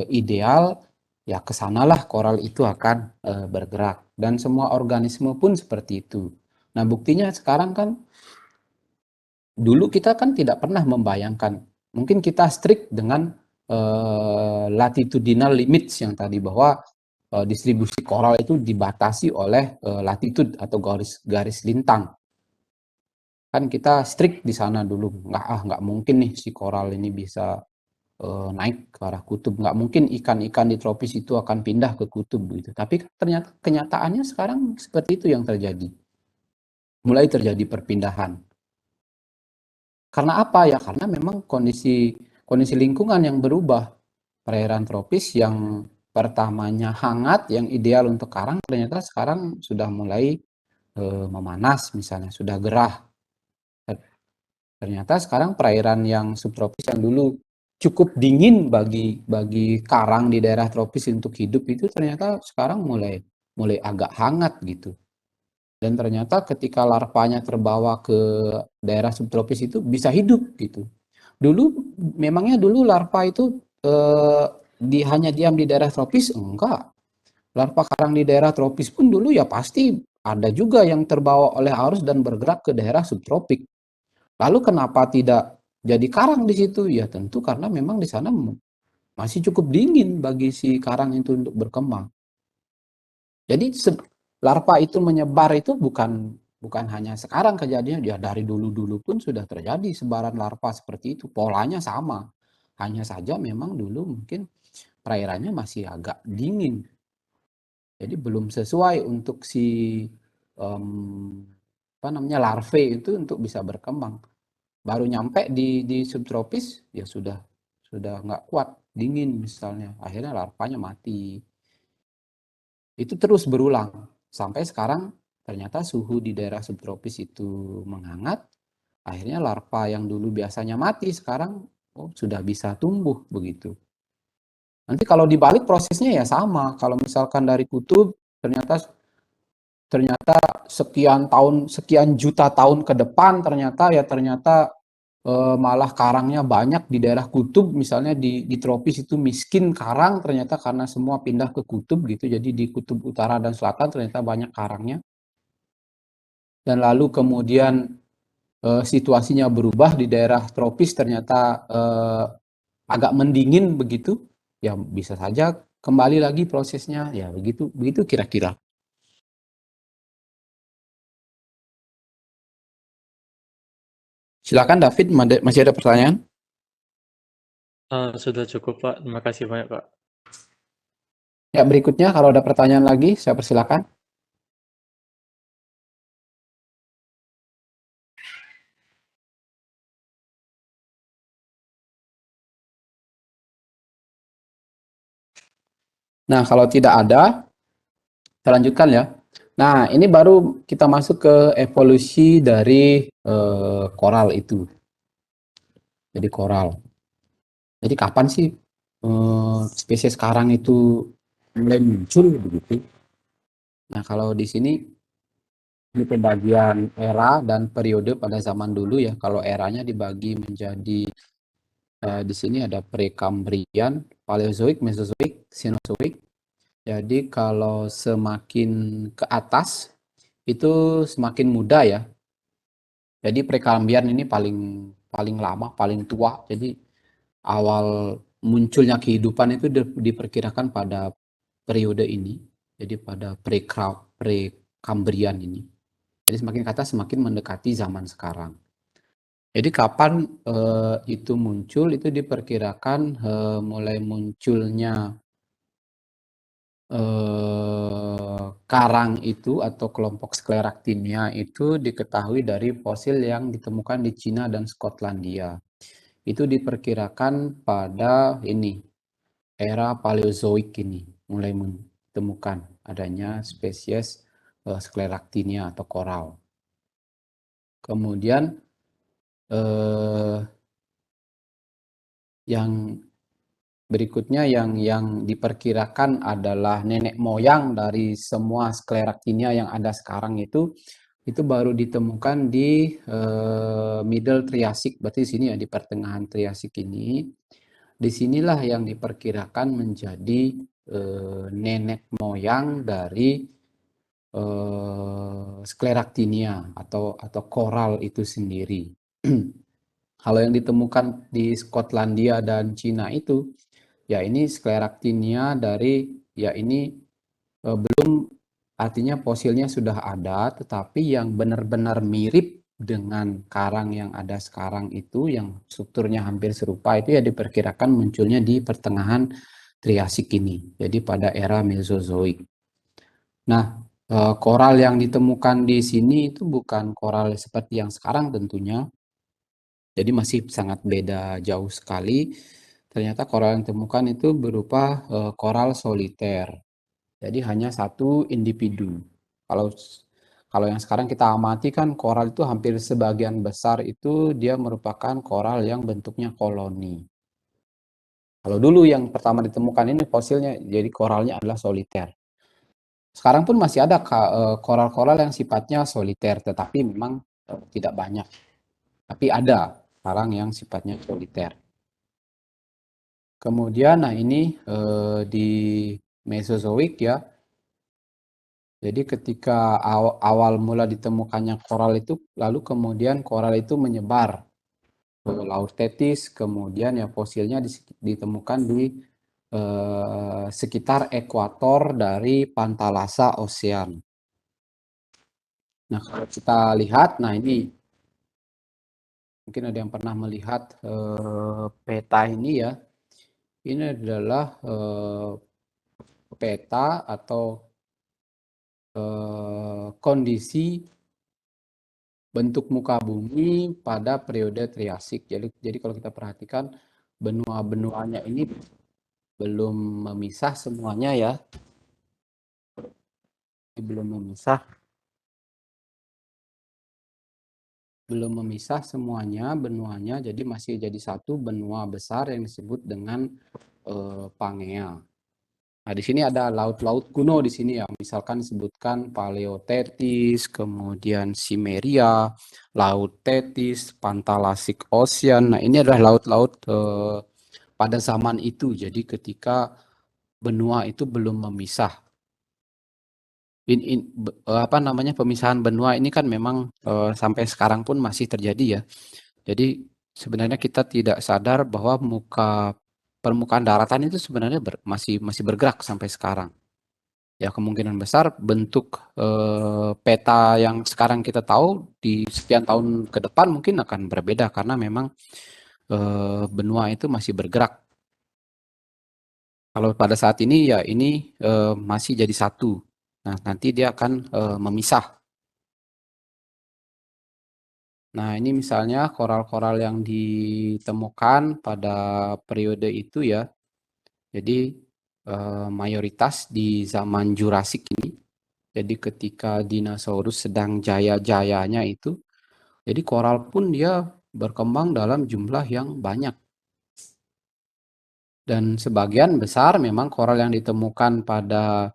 ideal, ya kesanalah koral itu akan bergerak. Dan semua organisme pun seperti itu. Nah buktinya sekarang kan, dulu kita kan tidak pernah membayangkan, mungkin kita strict dengan latitudinal limits yang tadi, bahwa distribusi koral itu dibatasi oleh latitude atau garis lintang. Kan kita strict di sana dulu, nggak mungkin nih si koral ini bisa naik ke arah kutub, nggak mungkin ikan-ikan di tropis itu akan pindah ke kutub gitu. Tapi ternyata kenyataannya sekarang seperti itu yang terjadi, mulai terjadi perpindahan. Karena apa ya? Karena memang kondisi kondisi lingkungan yang berubah. Perairan tropis yang pertamanya hangat, yang ideal untuk karang, ternyata sekarang sudah mulai memanas, misalnya sudah gerah. Ternyata sekarang perairan yang subtropis yang dulu cukup dingin bagi karang di daerah tropis untuk hidup, itu ternyata sekarang mulai mulai agak hangat gitu. Dan ternyata ketika larvanya terbawa ke daerah subtropis itu bisa hidup gitu. Dulu memangnya dulu larva itu hanya diam di daerah tropis? Enggak. Larva karang di daerah tropis pun dulu ya pasti ada juga yang terbawa oleh arus dan bergerak ke daerah subtropik. Lalu kenapa tidak jadi karang di situ? Ya tentu karena memang di sana masih cukup dingin bagi si karang itu untuk berkembang. Jadi larva itu menyebar itu bukan hanya sekarang kejadiannya, ya dari dulu-dulu pun sudah terjadi sebaran larva seperti itu. Polanya sama. Hanya saja memang dulu mungkin perairannya masih agak dingin. Jadi belum sesuai untuk si larvae itu untuk bisa berkembang. Baru nyampe di subtropis ya sudah nggak kuat, dingin misalnya. Akhirnya larvanya mati. Itu terus berulang sampai sekarang ternyata suhu di daerah subtropis itu menghangat. Akhirnya larva yang dulu biasanya mati sekarang sudah bisa tumbuh begitu. Nanti kalau dibalik prosesnya ya sama. Kalau misalkan dari kutub ternyata ternyata sekian juta tahun ke depan ternyata malah karangnya banyak di daerah kutub, misalnya di tropis itu miskin karang ternyata karena semua pindah ke kutub gitu. Jadi di kutub utara dan selatan ternyata banyak karangnya. Dan lalu kemudian situasinya berubah di daerah tropis ternyata agak mendingin begitu. Ya bisa saja kembali lagi prosesnya. Ya begitu begitu kira-kira. Silakan David, masih ada pertanyaan? Sudah cukup, Pak. Terima kasih banyak, Pak. Ya, berikutnya kalau ada pertanyaan lagi, saya persilakan. Nah, kalau tidak ada, kita lanjutkan ya. Nah, ini baru kita masuk ke evolusi dari koral itu. Jadi koral. Jadi kapan sih spesies karang itu mulai muncul begitu? Nah, kalau di sini ini pembagian era dan periode pada zaman dulu ya. Kalau eranya dibagi menjadi di sini ada Prekambrian, Paleozoik, Mesozoik, Cenozoik. Jadi kalau semakin ke atas itu semakin muda ya. Jadi Prekambrian ini paling paling lama, paling tua. Jadi awal munculnya kehidupan itu diperkirakan pada periode ini. Jadi pada Prekambrian ini. Jadi semakin ke atas semakin mendekati zaman sekarang. Jadi kapan itu muncul? Itu diperkirakan mulai munculnya karang itu atau kelompok Scleractinia itu diketahui dari fosil yang ditemukan di Cina dan Skotlandia. Itu diperkirakan pada ini era Paleozoik ini mulai ditemukan adanya spesies Scleractinia atau koral. Kemudian yang Berikutnya yang diperkirakan adalah nenek moyang dari semua Scleraktinia yang ada sekarang itu baru ditemukan di Middle Triassic, berarti sini ya di pertengahan Triassic ini. Disinilah yang diperkirakan menjadi nenek moyang dari Scleraktinia atau koral itu sendiri. Kalau yang ditemukan di Skotlandia dan Cina itu, ya ini Scleraktinia dari, ya ini belum, artinya fosilnya sudah ada, tetapi yang benar-benar mirip dengan karang yang ada sekarang itu, yang strukturnya hampir serupa, itu ya diperkirakan munculnya di pertengahan Triasik ini, jadi pada era Mesozoik. Nah, koral yang ditemukan di sini itu bukan koral seperti yang sekarang tentunya, jadi masih sangat beda jauh sekali. Ternyata koral yang ditemukan itu berupa koral soliter. Jadi hanya satu individu. Kalau kalau yang sekarang kita amati kan koral itu hampir sebagian besar itu dia merupakan koral yang bentuknya koloni. Kalau dulu yang pertama ditemukan ini fosilnya, jadi koralnya adalah soliter. Sekarang pun masih ada koral-koral yang sifatnya soliter, tetapi memang tidak banyak. Tapi ada sekarang yang sifatnya soliter. Kemudian, nah ini di Mesozoik ya. Jadi ketika awal mula ditemukannya koral itu, lalu kemudian koral itu menyebar ke Laut Tethys, kemudian ya fosilnya ditemukan di sekitar ekuator dari Pantalasa Ocean. Nah, kalau kita lihat, nah ini mungkin ada yang pernah melihat peta ini ya. Ini adalah peta atau kondisi bentuk muka bumi pada periode Triasik. Jadi kalau kita perhatikan benua-benuanya ini belum memisah semuanya ya. Belum memisah semuanya benuanya, jadi masih jadi satu benua besar yang disebut dengan Pangea. Nah, di sini ada laut-laut kuno di sini ya. Misalkan disebutkan Paleotethys, kemudian Cimmeria, Laut Tethys, Pantalasic Ocean. Nah, ini adalah laut-laut pada zaman itu. Jadi ketika benua itu belum memisah. Pemisahan benua ini kan memang sampai sekarang pun masih terjadi ya. Jadi sebenarnya kita tidak sadar bahwa permukaan daratan itu sebenarnya masih bergerak sampai sekarang. Ya kemungkinan besar bentuk peta yang sekarang kita tahu di sekian tahun ke depan mungkin akan berbeda karena memang benua itu masih bergerak. Kalau pada saat ini ya ini masih jadi satu. Nah, nanti dia akan memisah. Nah, ini misalnya koral-koral yang ditemukan pada periode itu ya. Jadi mayoritas di zaman Jurasik ini. Jadi ketika dinosaurus sedang jaya-jayanya itu, jadi koral pun dia berkembang dalam jumlah yang banyak. Dan sebagian besar memang koral yang ditemukan pada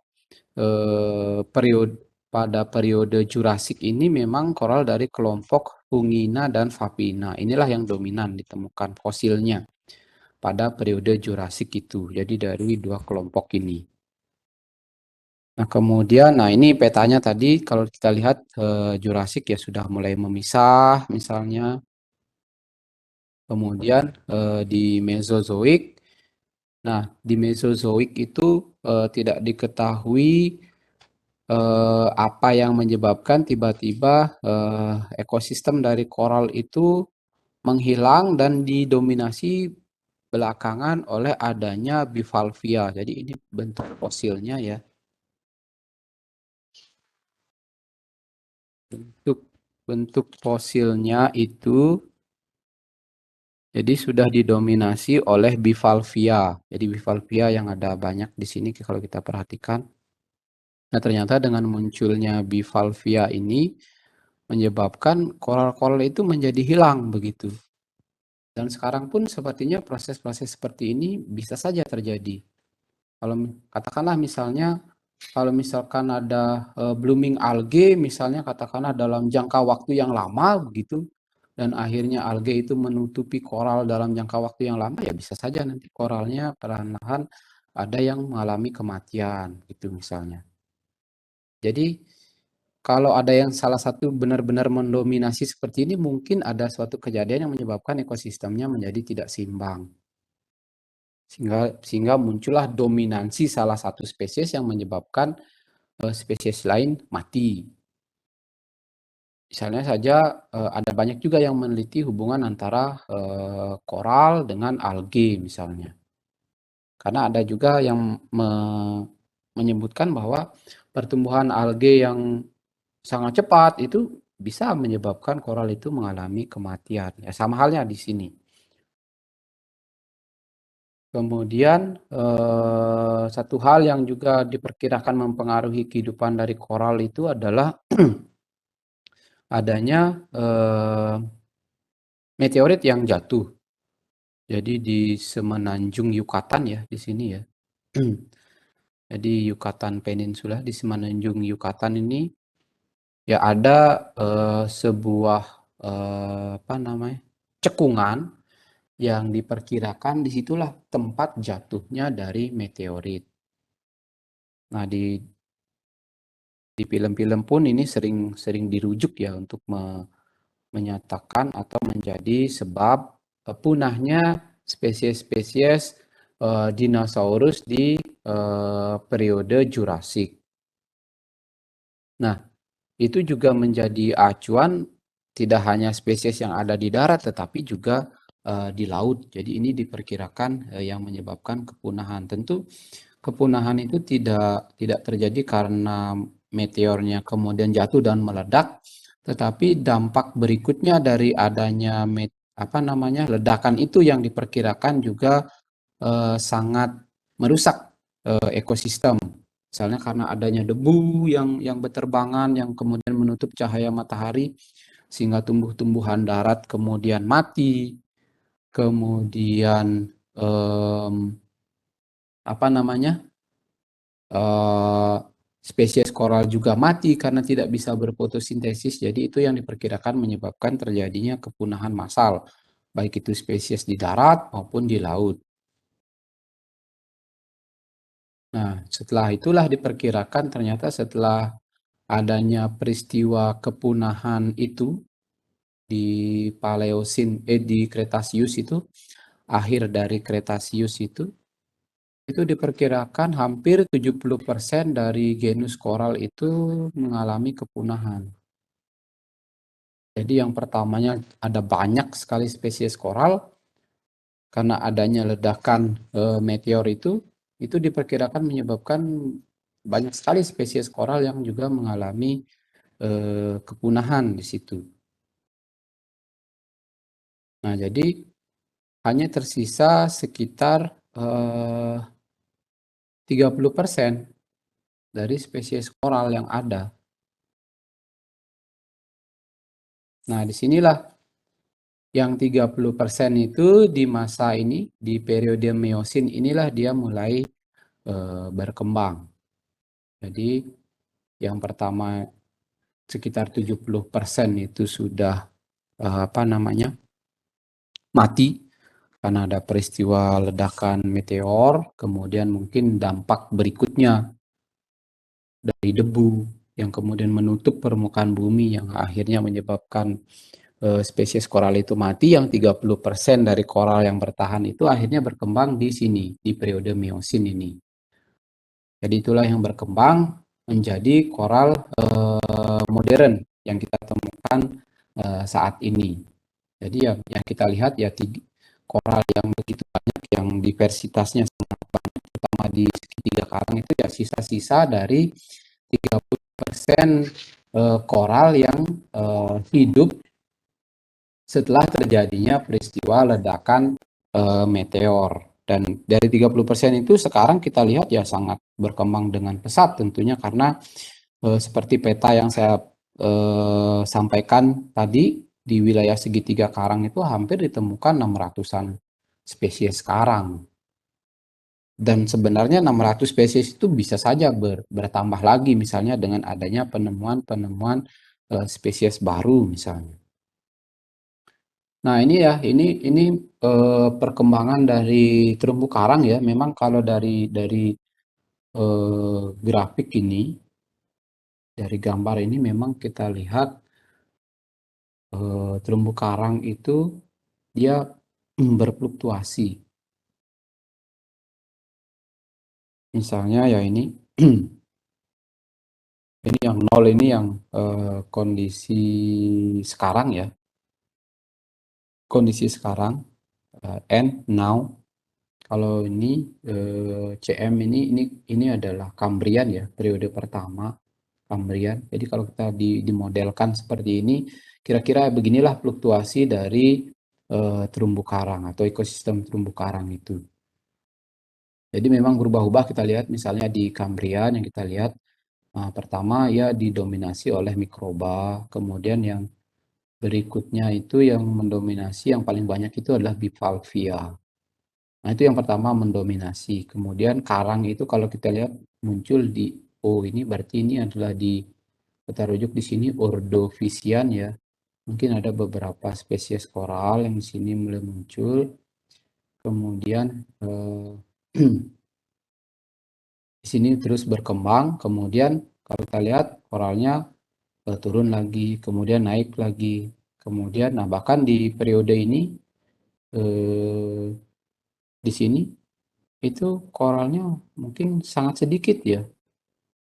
periode Jurasik ini memang koral dari kelompok Hungina dan Fapina. Inilah yang dominan ditemukan fosilnya pada periode Jurasik itu. Jadi dari dua kelompok ini. Nah, kemudian, nah ini petanya tadi kalau kita lihat Jurasik ya sudah mulai memisah misalnya. Kemudian di Mesozoik, nah di Mesozoik itu tidak diketahui apa yang menyebabkan tiba-tiba ekosistem dari koral itu menghilang dan didominasi belakangan oleh adanya bivalvia. Jadi ini bentuk fosilnya ya. Bentuk fosilnya itu jadi sudah didominasi oleh bivalvia. Jadi bivalvia yang ada banyak di sini kalau kita perhatikan. Nah, ternyata dengan munculnya bivalvia ini menyebabkan koral-koral itu menjadi hilang begitu. Dan sekarang pun sepertinya proses-proses seperti ini bisa saja terjadi. Kalau katakanlah misalnya, kalau misalkan ada blooming algae, misalnya katakanlah dalam jangka waktu yang lama begitu, dan akhirnya algae itu menutupi koral dalam jangka waktu yang lama, ya bisa saja nanti koralnya perlahan-lahan ada yang mengalami kematian, gitu misalnya. Jadi kalau ada yang salah satu benar-benar mendominasi seperti ini, mungkin ada suatu kejadian yang menyebabkan ekosistemnya menjadi tidak seimbang. Sehingga muncullah dominansi salah satu spesies yang menyebabkan spesies lain mati. Misalnya saja ada banyak juga yang meneliti hubungan antara koral dengan algae misalnya. Karena ada juga yang menyebutkan bahwa pertumbuhan algae yang sangat cepat itu bisa menyebabkan koral itu mengalami kematian. Ya, sama halnya di sini. Kemudian satu hal yang juga diperkirakan mempengaruhi kehidupan dari koral itu adalah adanya meteorit yang jatuh. Jadi di semenanjung Yucatan ya di sini ya. Jadi Yucatan Peninsula di semenanjung Yucatan ini ya ada sebuah cekungan yang diperkirakan disitulah tempat jatuhnya dari meteorit. Nah di film-film pun ini sering dirujuk ya untuk menyatakan atau menjadi sebab punahnya spesies-spesies dinosaurus di periode Jurassik. Nah, itu juga menjadi acuan tidak hanya spesies yang ada di darat tetapi juga di laut. Jadi ini diperkirakan yang menyebabkan kepunahan. Tentu kepunahan itu tidak terjadi karena meteornya kemudian jatuh dan meledak, tetapi dampak berikutnya dari adanya ledakan itu yang diperkirakan juga sangat merusak ekosistem. Misalnya karena adanya debu yang berterbangan yang kemudian menutup cahaya matahari sehingga tumbuh-tumbuhan darat kemudian mati, kemudian spesies koral juga mati karena tidak bisa berfotosintesis. Jadi itu yang diperkirakan menyebabkan terjadinya kepunahan massal, baik itu spesies di darat maupun di laut. Nah, setelah itulah diperkirakan ternyata setelah adanya peristiwa kepunahan itu di di Kretasius itu, akhir dari Kretasius itu diperkirakan hampir 70% dari genus koral itu mengalami kepunahan. Jadi yang pertamanya ada banyak sekali spesies koral, karena adanya ledakan meteor itu diperkirakan menyebabkan banyak sekali spesies koral yang juga mengalami kepunahan di situ. Nah, jadi hanya tersisa sekitar 30% dari spesies koral yang ada. Nah, disinilah yang 30% itu di masa ini, di periode Meosin inilah dia mulai berkembang. Jadi yang pertama sekitar 70% itu sudah mati karena ada peristiwa ledakan meteor, kemudian mungkin dampak berikutnya dari debu yang kemudian menutup permukaan bumi yang akhirnya menyebabkan spesies koral itu mati. Yang 30% dari koral yang bertahan itu akhirnya berkembang di sini, di periode Meosin ini. Jadi itulah yang berkembang menjadi koral modern yang kita temukan saat ini. Jadi yang kita lihat ya koral yang begitu banyak, yang diversitasnya sangat banyak, terutama di segitiga karang itu ya sisa-sisa dari 30% koral yang hidup setelah terjadinya peristiwa ledakan meteor. Dan dari 30% itu sekarang kita lihat ya sangat berkembang dengan pesat tentunya karena seperti peta yang saya sampaikan tadi, di wilayah segitiga karang itu hampir ditemukan 600-an spesies karang. Dan sebenarnya 600 spesies itu bisa saja bertambah lagi misalnya dengan adanya penemuan-penemuan spesies baru misalnya. Nah, ini ya, ini perkembangan dari terumbu karang ya. Memang kalau dari grafik ini, dari gambar ini memang kita lihat terumbu karang itu dia berfluktuasi. Misalnya ya ini, ini yang nol ini yang kondisi sekarang ya, kondisi sekarang, and now. Kalau ini CM ini adalah Kambrian ya, periode pertama Kambrian. Jadi kalau kita dimodelkan seperti ini, kira-kira beginilah fluktuasi dari terumbu karang atau ekosistem terumbu karang itu. Jadi memang berubah-ubah, kita lihat misalnya di Kambrian yang kita lihat pertama ya didominasi oleh mikroba, kemudian yang berikutnya itu yang mendominasi yang paling banyak itu adalah bivalvia. Nah, itu yang pertama mendominasi. Kemudian karang itu kalau kita lihat muncul di ini berarti ini adalah kita rujuk di sini Ordovician ya. Mungkin ada beberapa spesies koral yang di sini mulai muncul. Kemudian di sini terus berkembang. Kemudian kalau kita lihat koralnya turun lagi, kemudian naik lagi. Kemudian, nah bahkan di periode ini di sini itu koralnya mungkin sangat sedikit ya.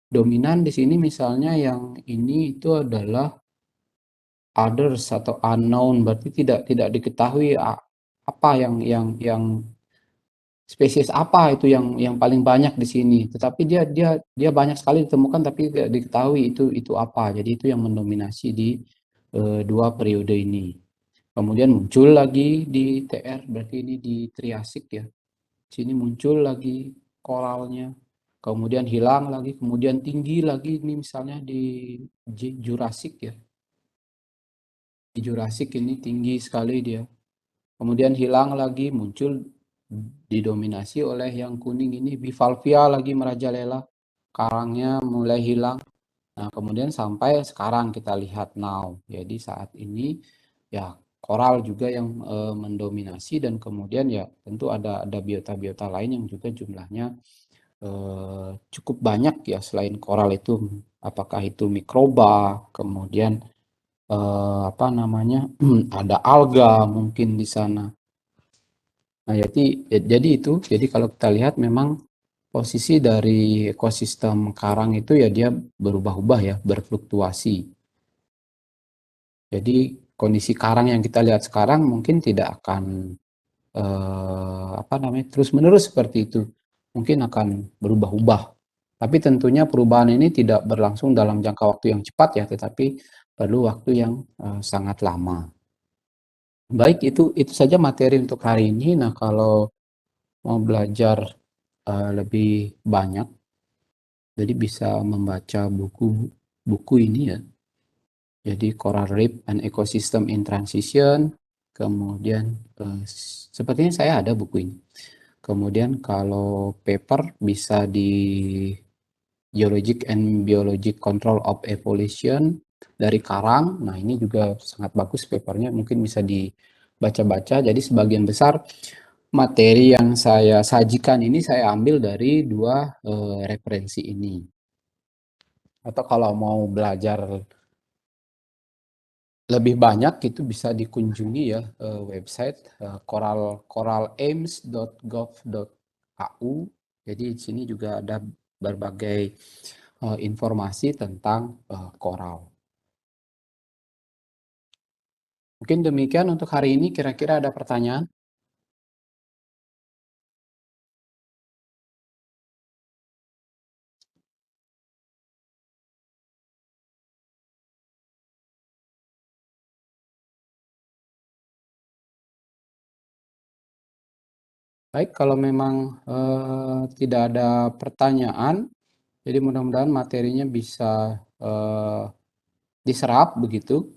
Dominan di sini misalnya yang ini itu adalah others atau unknown, berarti tidak diketahui apa yang spesies apa itu yang paling banyak di sini. Tetapi dia banyak sekali ditemukan tapi tidak diketahui itu apa. Jadi itu yang mendominasi di dua periode ini. Kemudian muncul lagi di TR, berarti ini di Triasik ya. Sini muncul lagi koralnya, kemudian hilang lagi, kemudian tinggi lagi ini misalnya di Jurassic ya. Di Jurassic ini tinggi sekali dia. Kemudian hilang lagi, muncul didominasi oleh yang kuning ini, bivalvia lagi merajalela. Karangnya mulai hilang. Nah, kemudian sampai sekarang kita lihat now. Jadi saat ini ya koral juga yang mendominasi, dan kemudian ya tentu ada biota-biota lain yang juga jumlahnya cukup banyak ya selain koral itu. Apakah itu mikroba, kemudian apa namanya, ada alga mungkin di sana. Nah, jadi itu, jadi kalau kita lihat memang posisi dari ekosistem karang itu ya dia berubah-ubah ya, berfluktuasi. Jadi kondisi karang yang kita lihat sekarang mungkin tidak akan apa namanya terus-menerus seperti itu. Mungkin akan berubah-ubah. Tapi tentunya perubahan ini tidak berlangsung dalam jangka waktu yang cepat ya, tetapi perlu waktu yang sangat lama. Baik, itu saja materi untuk hari ini. Nah, kalau mau belajar lebih banyak, jadi bisa membaca buku ini ya. Jadi Coral Reef and Ecosystem in Transition. Kemudian sepertinya saya ada buku ini. Kemudian kalau paper bisa di Geologic and Biologic Control of Evolution dari Karang. Nah, ini juga sangat bagus papernya, mungkin bisa dibaca-baca. Jadi sebagian besar materi yang saya sajikan ini saya ambil dari dua referensi ini. Atau kalau mau belajar lebih banyak itu bisa dikunjungi ya website coralaims.gov.au. Jadi di sini juga ada berbagai informasi tentang koral. Mungkin demikian untuk hari ini. Kira-kira ada pertanyaan? Baik, kalau memang tidak ada pertanyaan, jadi mudah-mudahan materinya bisa diserap begitu.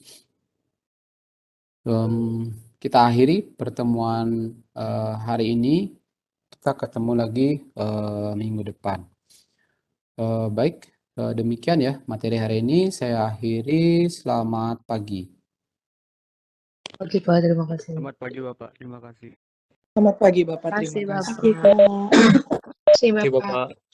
Kita akhiri pertemuan hari ini. Kita ketemu lagi minggu depan. Baik, demikian ya materi hari ini. Saya akhiri. Selamat pagi. Oke Pak, terima kasih. Selamat pagi Bapak, terima kasih. Selamat pagi Bapak, Terima kasih terima kasih. Bapak. Terima kasih, Terima kasih Bapak. Bapak.